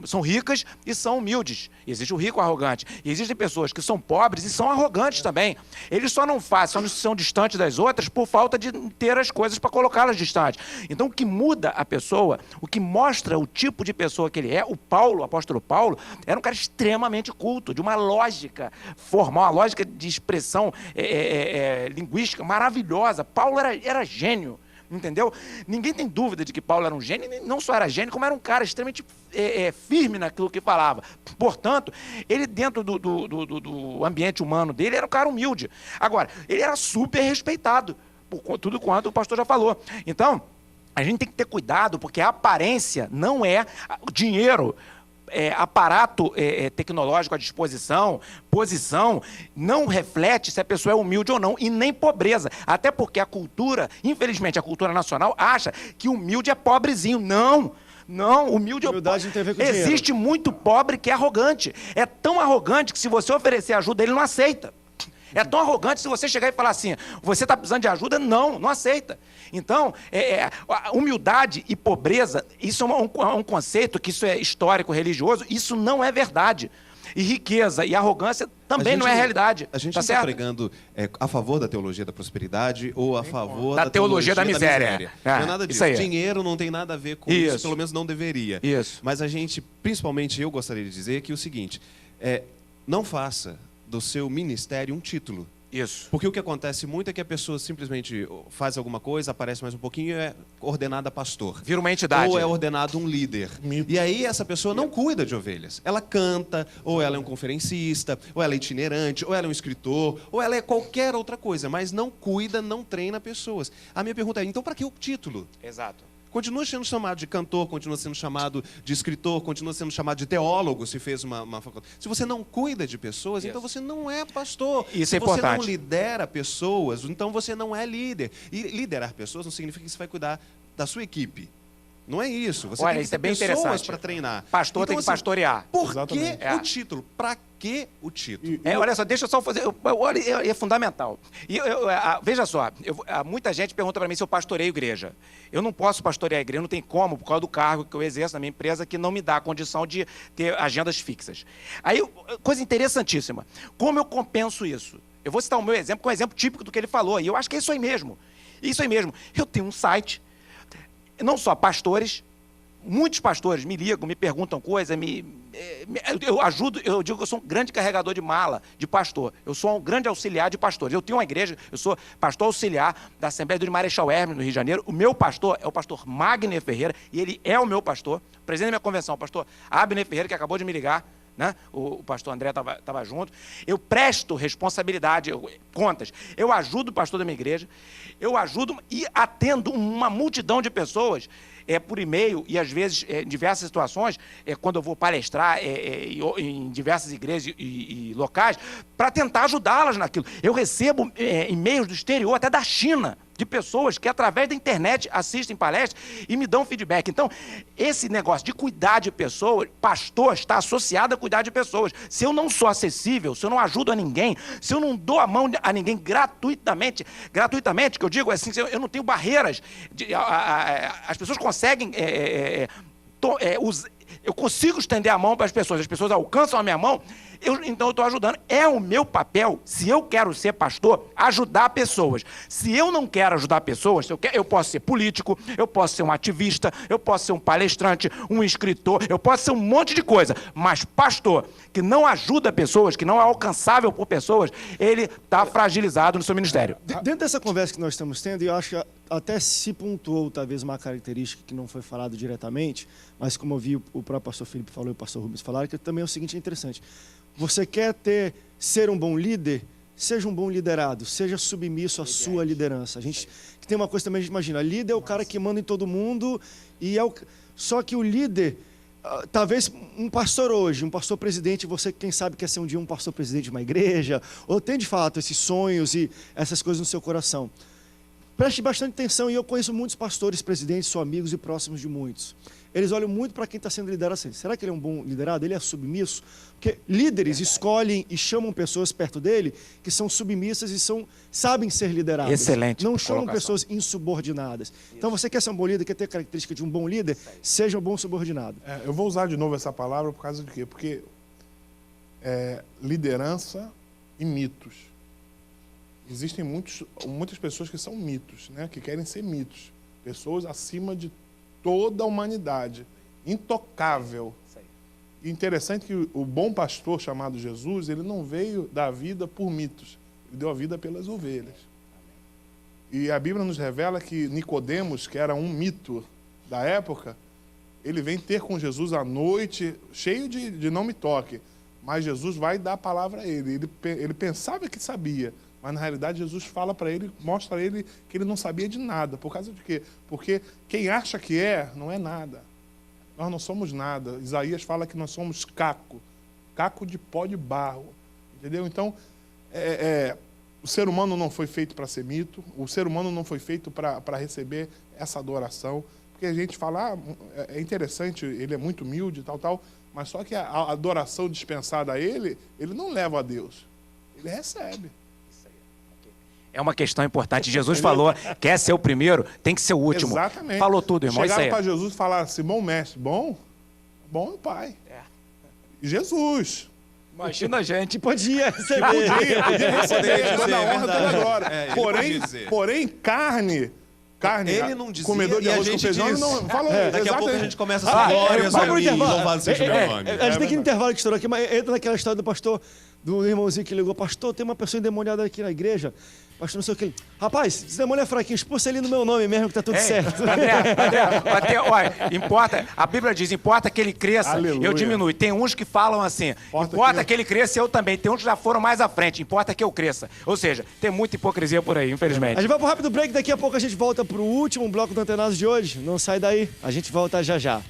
são ricas e são humildes. Existe o rico arrogante. E existem pessoas que são pobres e são arrogantes também. Eles só não são distantes das outras por falta de ter as coisas para colocá-las distantes. Então, o que muda a pessoa, o que mostra o tipo de pessoa que ele é, o apóstolo Paulo, era um cara extremamente culto, de uma lógica formal, uma lógica de expressão linguística maravilhosa. Paulo era gênio. Entendeu? Ninguém tem dúvida de que Paulo era um gênio, não só era gênio, como era um cara extremamente firme naquilo que falava. Portanto, ele dentro do ambiente humano dele era um cara humilde. Agora, ele era super respeitado, por tudo quanto o pastor já falou. Então, a gente tem que ter cuidado, porque a aparência não é dinheiro. Aparato tecnológico à disposição, posição, não reflete se a pessoa é humilde ou não, e nem pobreza. Até porque a cultura, infelizmente, a cultura nacional acha que humilde é pobrezinho. Não, humilde Humildade não tem a ver com dinheiro. Existe muito pobre que é arrogante. É tão arrogante que se você oferecer ajuda, ele não aceita. É tão arrogante se você chegar e falar assim, você está precisando de ajuda? Não aceita. Então, humildade e pobreza, isso é um conceito que isso é histórico, religioso, isso não é verdade. E riqueza e arrogância também não é realidade. A gente não está pregando a favor da teologia da prosperidade ou a favor da teologia da miséria. Não é nada disso. Dinheiro não tem nada a ver com isso, pelo menos não deveria. Isso. Mas a gente, principalmente eu gostaria de dizer que é o seguinte, não faça do seu ministério um título. Isso. Porque o que acontece muito é que a pessoa simplesmente faz alguma coisa, aparece mais um pouquinho e é ordenada pastor. Vira uma entidade. Ou é ordenado um líder. E aí essa pessoa não cuida de ovelhas. Ela canta, ou ela é um conferencista, ou ela é itinerante, ou ela é um escritor, ou ela é qualquer outra coisa, mas não cuida, não treina pessoas. A minha pergunta é, então para que o título? Exato. Continua sendo chamado de cantor, continua sendo chamado de escritor, continua sendo chamado de teólogo, se fez uma faculdade. Se você não cuida de pessoas, então você não é pastor. Isso se é você importante. não lidera pessoas, então você não é líder. E liderar pessoas não significa que você vai cuidar da sua equipe. Não é isso. Você Olha, tem que isso ter é bem pessoas interessante. para treinar. Pastor Então, tem que assim, pastorear. Por que Exatamente. É. o título? Para que o título? Olha só, deixa eu só fazer. Olha, é fundamental. Veja só, muita gente pergunta para mim se eu pastoreio igreja. Eu não posso pastorear a igreja, não tem como, por causa do cargo que eu exerço na minha empresa, que não me dá a condição de ter agendas fixas. Aí, coisa interessantíssima. Como eu compenso isso? Eu vou citar o meu exemplo, que é um exemplo típico do que ele falou, e eu acho que é isso aí mesmo. Isso aí mesmo. Eu tenho um site, não só pastores. Muitos pastores me ligam, me perguntam coisas, eu ajudo, eu digo que eu sou um grande carregador de mala de pastor. Eu sou um grande auxiliar de pastores. Eu tenho uma igreja, eu sou pastor auxiliar da Assembleia do Marechal Hermes, no Rio de Janeiro. O meu pastor é o pastor Magner Ferreira, e ele é o meu pastor. O presidente da minha convenção, o pastor Abner Ferreira, que acabou de me ligar, né? O pastor André estava junto. Eu presto responsabilidade, contas. Eu ajudo o pastor da minha igreja, eu ajudo e atendo uma multidão de pessoas por e-mail e, às vezes, em diversas situações, quando eu vou palestrar em diversas igrejas e locais, para tentar ajudá-las naquilo. Eu recebo e-mails do exterior, até da China, de pessoas que, através da internet, assistem palestras e me dão feedback. Então, esse negócio de cuidar de pessoas, pastor está associado a cuidar de pessoas. Se eu não sou acessível, se eu não ajudo a ninguém, se eu não dou a mão a ninguém gratuitamente, que eu digo assim, eu não tenho barreiras, as pessoas conseguem... eu consigo estender a mão para as pessoas alcançam a minha mão, então eu estou ajudando. É o meu papel, se eu quero ser pastor, ajudar pessoas. Se eu não quero ajudar pessoas, eu posso ser político, eu posso ser um ativista, eu posso ser um palestrante, um escritor, eu posso ser um monte de coisa, mas pastor que não ajuda pessoas, que não é alcançável por pessoas, ele está fragilizado no seu ministério. Dentro dessa conversa que nós estamos tendo, eu acho que até se pontuou talvez uma característica que não foi falado diretamente, mas como eu vi o próprio pastor Felipe falou e o pastor Rubens falaram, que também é o seguinte, é interessante. Você quer ser um bom líder? Seja um bom liderado, seja submisso à sua liderança. A gente que tem uma coisa também, a gente imagina, líder é o cara que manda em todo mundo, só que o líder, talvez um pastor hoje, um pastor presidente, você quem sabe quer ser um dia um pastor presidente de uma igreja, ou tem de fato esses sonhos e essas coisas no seu coração. Preste bastante atenção, e eu conheço muitos pastores, presidentes, sou amigos e próximos de muitos. Eles olham muito para quem está sendo liderado assim. Será que ele é um bom liderado? Ele é submisso? Porque líderes escolhem e chamam pessoas perto dele que são submissas e sabem ser lideradas. Excelente. Não chamam pessoas insubordinadas. Então, você quer ser um bom líder, quer ter a característica de um bom líder, seja um bom subordinado. Eu vou usar de novo essa palavra por causa de quê? Porque liderança e mitos. Existem muitas pessoas que são mitos, né? Que querem ser mitos. Pessoas acima de toda a humanidade, intocável. E interessante que o bom pastor chamado Jesus, ele não veio dar vida por mitos, ele deu a vida pelas ovelhas. E a Bíblia nos revela que Nicodemos, que era um mito da época, ele vem ter com Jesus à noite, cheio de não me toque, mas Jesus vai dar a palavra a ele. Ele pensava que sabia, mas na realidade Jesus fala para ele, mostra a ele que ele não sabia de nada. Por causa de quê? Porque quem acha que não é nada. Nós não somos nada. Isaías fala que nós somos caco de pó de barro. Entendeu? Então, o ser humano não foi feito para ser mito, o ser humano não foi feito para receber essa adoração. Porque a gente fala, é interessante, ele é muito humilde, tal, mas só que a adoração dispensada a ele não leva a Deus. Ele recebe. É uma questão importante. Jesus falou, quer ser o primeiro, tem que ser o último. Exatamente. Falou tudo, irmão. Chegaram para Jesus e falaram assim, bom mestre, bom é o Pai. E Jesus. Imagina a gente. Podia receber. Podia receber, toda a honra, verdade. toda a glória. Porém, carne, ele não dizia, comedor de arroz com feijão, não falou. Daqui a pouco a gente começa a glórias a mim, louvado seja o meu nome. A gente tem que ir no intervalo que estourou aqui, mas entra naquela história do pastor do irmãozinho que ligou, pastor, tem uma pessoa endemoniada aqui na igreja, pastor, não sei o que. Rapaz, esse demônio é fraquinho, expulsa ele no meu nome mesmo, que tá tudo certo. André, olha, importa, a Bíblia diz, importa que ele cresça, Aleluia. eu diminui. Tem uns que falam assim, importa que ele cresça, eu também. Tem uns que já foram mais à frente, importa que eu cresça. Ou seja, tem muita hipocrisia por aí, infelizmente. A gente vai pro rápido break, daqui a pouco a gente volta pro último bloco do Antenados de hoje. Não sai daí, a gente volta já já.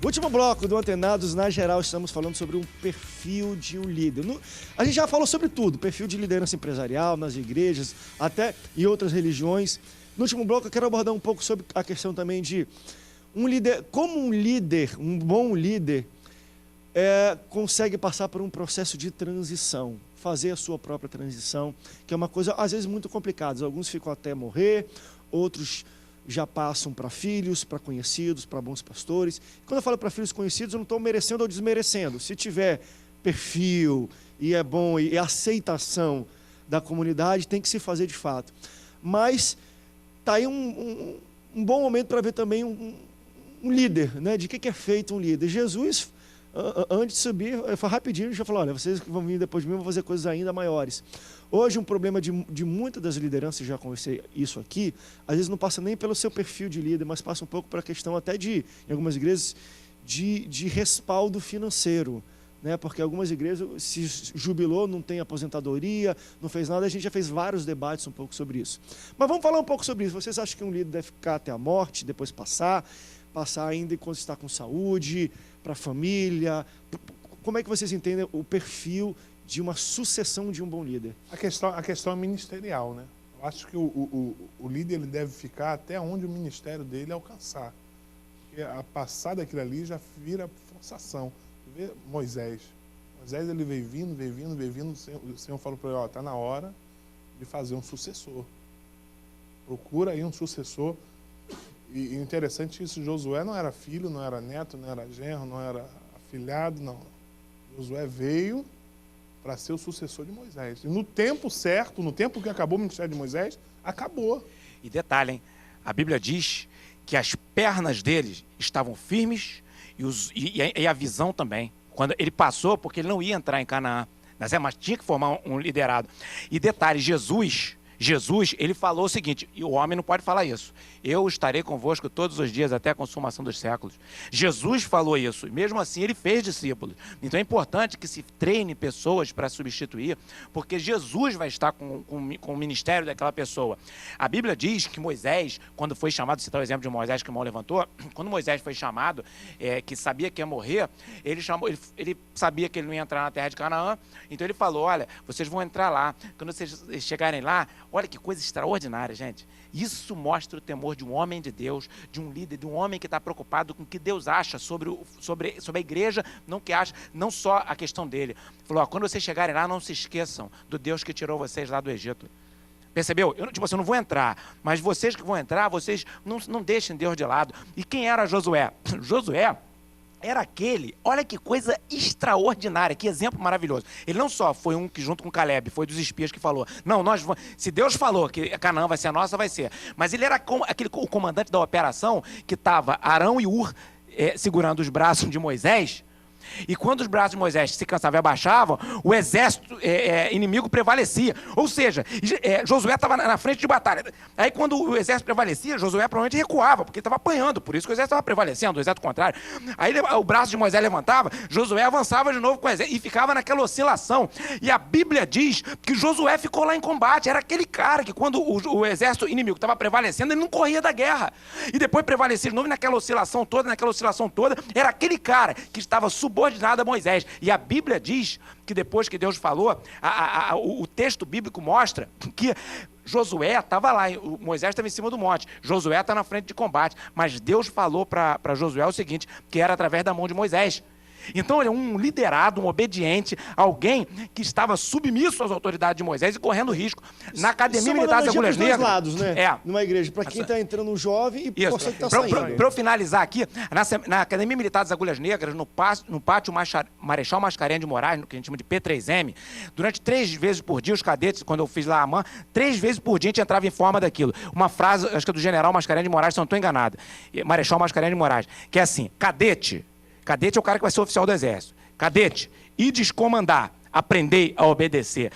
Último bloco do Antenados, na geral, estamos falando sobre um perfil de um líder. A gente já falou sobre tudo, perfil de liderança empresarial, nas igrejas, até em outras religiões. No último bloco, eu quero abordar um pouco sobre a questão também de um líder, como um líder, um bom líder, consegue passar por um processo de transição, fazer a sua própria transição, que é uma coisa, às vezes, muito complicada. Alguns ficam até morrer, outros já passam para filhos, para conhecidos, para bons pastores. Quando eu falo para filhos conhecidos, eu não estou merecendo ou desmerecendo. Se tiver perfil e é bom e aceitação da comunidade, tem que se fazer de fato. Mas está aí um bom momento para ver também um líder, né? De que é feito um líder. Jesus, antes de subir, foi rapidinho, já falou, olha, vocês que vão vir depois de mim vão fazer coisas ainda maiores. Hoje, um problema de muitas das lideranças, já conversei isso aqui, às vezes não passa nem pelo seu perfil de líder, mas passa um pouco para a questão até em algumas igrejas, de respaldo financeiro. Né? Porque algumas igrejas se jubilou, não tem aposentadoria, não fez nada, a gente já fez vários debates um pouco sobre isso. Mas vamos falar um pouco sobre isso. Vocês acham que um líder deve ficar até a morte, depois passar ainda enquanto está com saúde, para a família? Como é que vocês entendem o perfil de uma sucessão de um bom líder? A questão é ministerial, né? Eu acho que o líder ele deve ficar até onde o ministério dele alcançar. Porque a passar daquilo ali já vira forçação. Você vê Moisés, ele veio vindo, o Senhor falou para ele, está na hora de fazer um sucessor. Procura aí um sucessor. E interessante isso, Josué não era filho, não era neto, não era genro, não era afilhado, não. Josué veio para ser o sucessor de Moisés. E no tempo certo, no tempo que acabou o ministério de Moisés, acabou. E detalhe, hein? A Bíblia diz que as pernas dele estavam firmes e a visão também. Quando ele passou, porque ele não ia entrar em Canaã, mas tinha que formar um liderado. E detalhe, Jesus, ele falou o seguinte, e o homem não pode falar isso, eu estarei convosco todos os dias até a consumação dos séculos. Jesus falou isso, e mesmo assim ele fez discípulos. Então é importante que se treine pessoas para substituir, porque Jesus vai estar com o ministério daquela pessoa. A Bíblia diz que Moisés, quando foi chamado, citar o exemplo de Moisés que o irmão levantou, quando Moisés foi chamado, que sabia que ia morrer, ele sabia que ele não ia entrar na terra de Canaã, então ele falou, olha, vocês vão entrar lá, quando vocês chegarem lá, olha que coisa extraordinária, gente. Isso mostra o temor de um homem de Deus, de um líder, de um homem que está preocupado com o que Deus acha sobre a igreja, não só a questão dele. Falou, quando vocês chegarem lá, não se esqueçam do Deus que tirou vocês lá do Egito. Percebeu? Eu não vou entrar, mas vocês que vão entrar, vocês não deixem Deus de lado. E quem era Josué? Josué era aquele, olha que coisa extraordinária, que exemplo maravilhoso. Ele não só foi um que junto com Caleb, foi dos espias que falou, não, se Deus falou que Canaã vai ser a nossa, vai ser. Mas ele era o comandante da operação que estava Arão e Hur segurando os braços de Moisés. E quando os braços de Moisés se cansavam e abaixavam, o exército inimigo prevalecia. Ou seja, Josué estava na frente de batalha. Aí quando o exército prevalecia, Josué provavelmente recuava, porque ele estava apanhando, por isso que o exército estava prevalecendo, o exército contrário. Aí o braço de Moisés levantava, Josué avançava de novo com o exército e ficava naquela oscilação. E a Bíblia diz que Josué ficou lá em combate. Era aquele cara que quando o exército inimigo estava prevalecendo, ele não corria da guerra. E depois prevalecia de novo naquela oscilação toda, era aquele cara que estava subordinado a Moisés. E a Bíblia diz que depois que Deus falou, o texto bíblico mostra que Josué estava lá, Moisés estava em cima do monte, Josué está na frente de combate, mas Deus falou para Josué o seguinte, que era através da mão de Moisés. Então ele é um liderado, um obediente, alguém que estava submisso às autoridades de Moisés e correndo risco. Na Academia Militar das Agulhas Negras... lados, né? É. Numa igreja, para quem está entrando um jovem e você que está Para saindo. eu finalizar aqui, na Academia Militar das Agulhas Negras, no pátio Marechal Mascarenhas de Moraes, que a gente chama de P3M, durante 3 vezes por dia, os cadetes, quando eu fiz lá a AMAN, 3 vezes por dia a gente entrava em forma daquilo. Uma frase, acho que é do general Mascarenhas de Moraes, se eu não estou enganado, Marechal Mascarenhas de Moraes, que é assim: cadete é o cara que vai ser oficial do Exército. Cadete, e descomandar, aprendei a obedecer.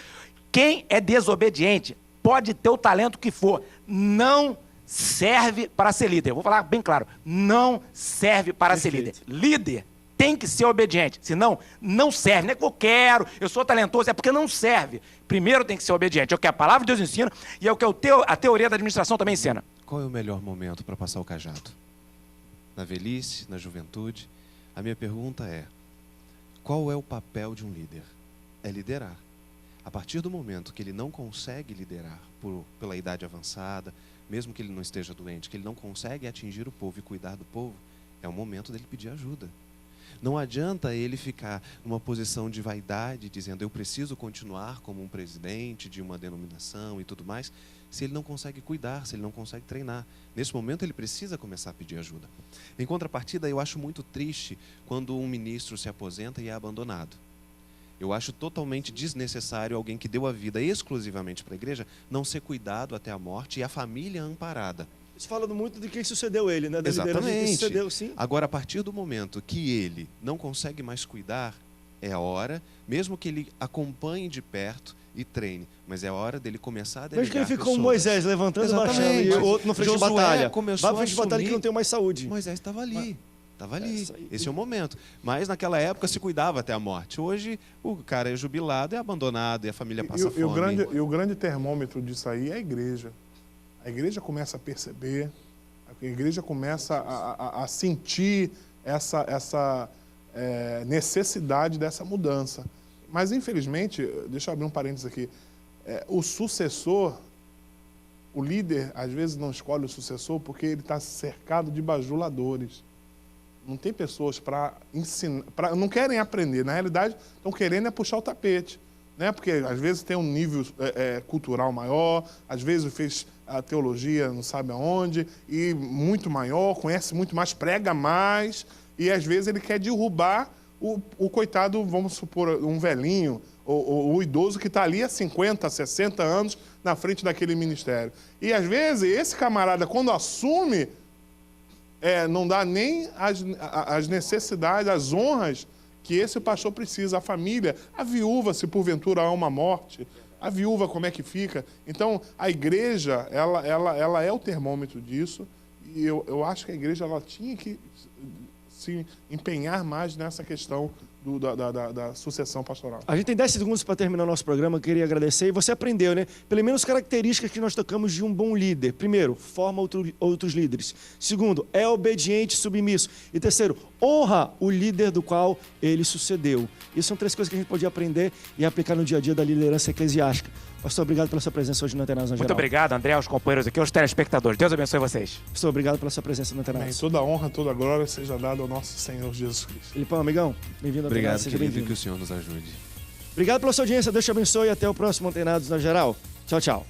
Quem é desobediente pode ter o talento que for, não serve para ser líder. Eu vou falar bem claro, não serve para ser líder. Líder tem que ser obediente, senão não serve. Não é que eu quero, eu sou talentoso, é porque não serve. Primeiro tem que ser obediente, é o que a palavra de Deus ensina e é o que a teoria da administração também ensina. Qual é o melhor momento para passar o cajado? Na velhice, na juventude? A minha pergunta é: qual é o papel de um líder? É liderar. A partir do momento que ele não consegue liderar pela idade avançada, mesmo que ele não esteja doente, que ele não consegue atingir o povo e cuidar do povo, é o momento dele pedir ajuda. Não adianta ele ficar numa posição de vaidade, dizendo eu preciso continuar como um presidente de uma denominação e tudo mais, se ele não consegue cuidar, se ele não consegue treinar. Nesse momento ele precisa começar a pedir ajuda. Em contrapartida, eu acho muito triste quando um ministro se aposenta e é abandonado. Eu acho totalmente desnecessário alguém que deu a vida exclusivamente para a igreja não ser cuidado até a morte e a família amparada. Isso falando muito de quem sucedeu ele, né? Da Exatamente. Sucedeu, sim. Agora, a partir do momento que ele não consegue mais cuidar, é a hora, mesmo que ele acompanhe de perto e treine, mas é a hora dele começar a delegar Veja que ele fica com pessoas. Moisés levantando e baixando, e o outro no frente Josué de batalha. começou Vai pra frente de batalha que não tem mais saúde. Moisés estava ali. Estava ali. Essa aí. Esse é o momento. Mas naquela época se cuidava até a morte. Hoje o cara é jubilado, é abandonado e a família passa fome. E o grande termômetro disso aí é a igreja. A igreja começa a perceber, a igreja começa a sentir essa necessidade dessa mudança. Mas, infelizmente, deixa eu abrir um parênteses aqui, o sucessor, o líder, às vezes não escolhe o sucessor porque ele está cercado de bajuladores. Não tem pessoas para ensinar, não querem aprender. Na realidade, estão querendo puxar o tapete. Né? Porque, às vezes, tem um nível cultural maior, às vezes fez a teologia não sabe aonde, e muito maior, conhece muito mais, prega mais, e, às vezes, ele quer derrubar o coitado, vamos supor, um velhinho, ou o idoso que está ali há 50, 60 anos na frente daquele ministério. E, às vezes, esse camarada, quando assume, não dá nem as necessidades, as honras que esse pastor precisa. A família, a viúva, se porventura há uma morte, a viúva como é que fica? Então, a igreja, ela é o termômetro disso, e eu acho que a igreja ela tinha que se empenhar mais nessa questão da sucessão pastoral. A gente tem 10 segundos para terminar o nosso programa, eu queria agradecer. E você aprendeu, né? Pelo menos características que nós tocamos de um bom líder. Primeiro, forma outros líderes. Segundo, é obediente e submisso. E terceiro, honra o líder do qual ele sucedeu. Isso são 3 coisas que a gente pode aprender e aplicar no dia a dia da liderança eclesiástica. Pastor, obrigado pela sua presença hoje no Antenados na Geral. Muito obrigado, André, aos companheiros aqui, aos telespectadores. Deus abençoe vocês. Pastor, obrigado pela sua presença no Amém. Antenados. Toda a honra, toda a glória seja dada ao nosso Senhor Jesus Cristo. Filipão, amigão, bem-vindo ao Obrigado, Antenados, seja querido, bem-vindo. que o Senhor nos ajude. Obrigado pela sua audiência, Deus te abençoe e até o próximo Antenados na Geral. Tchau, tchau.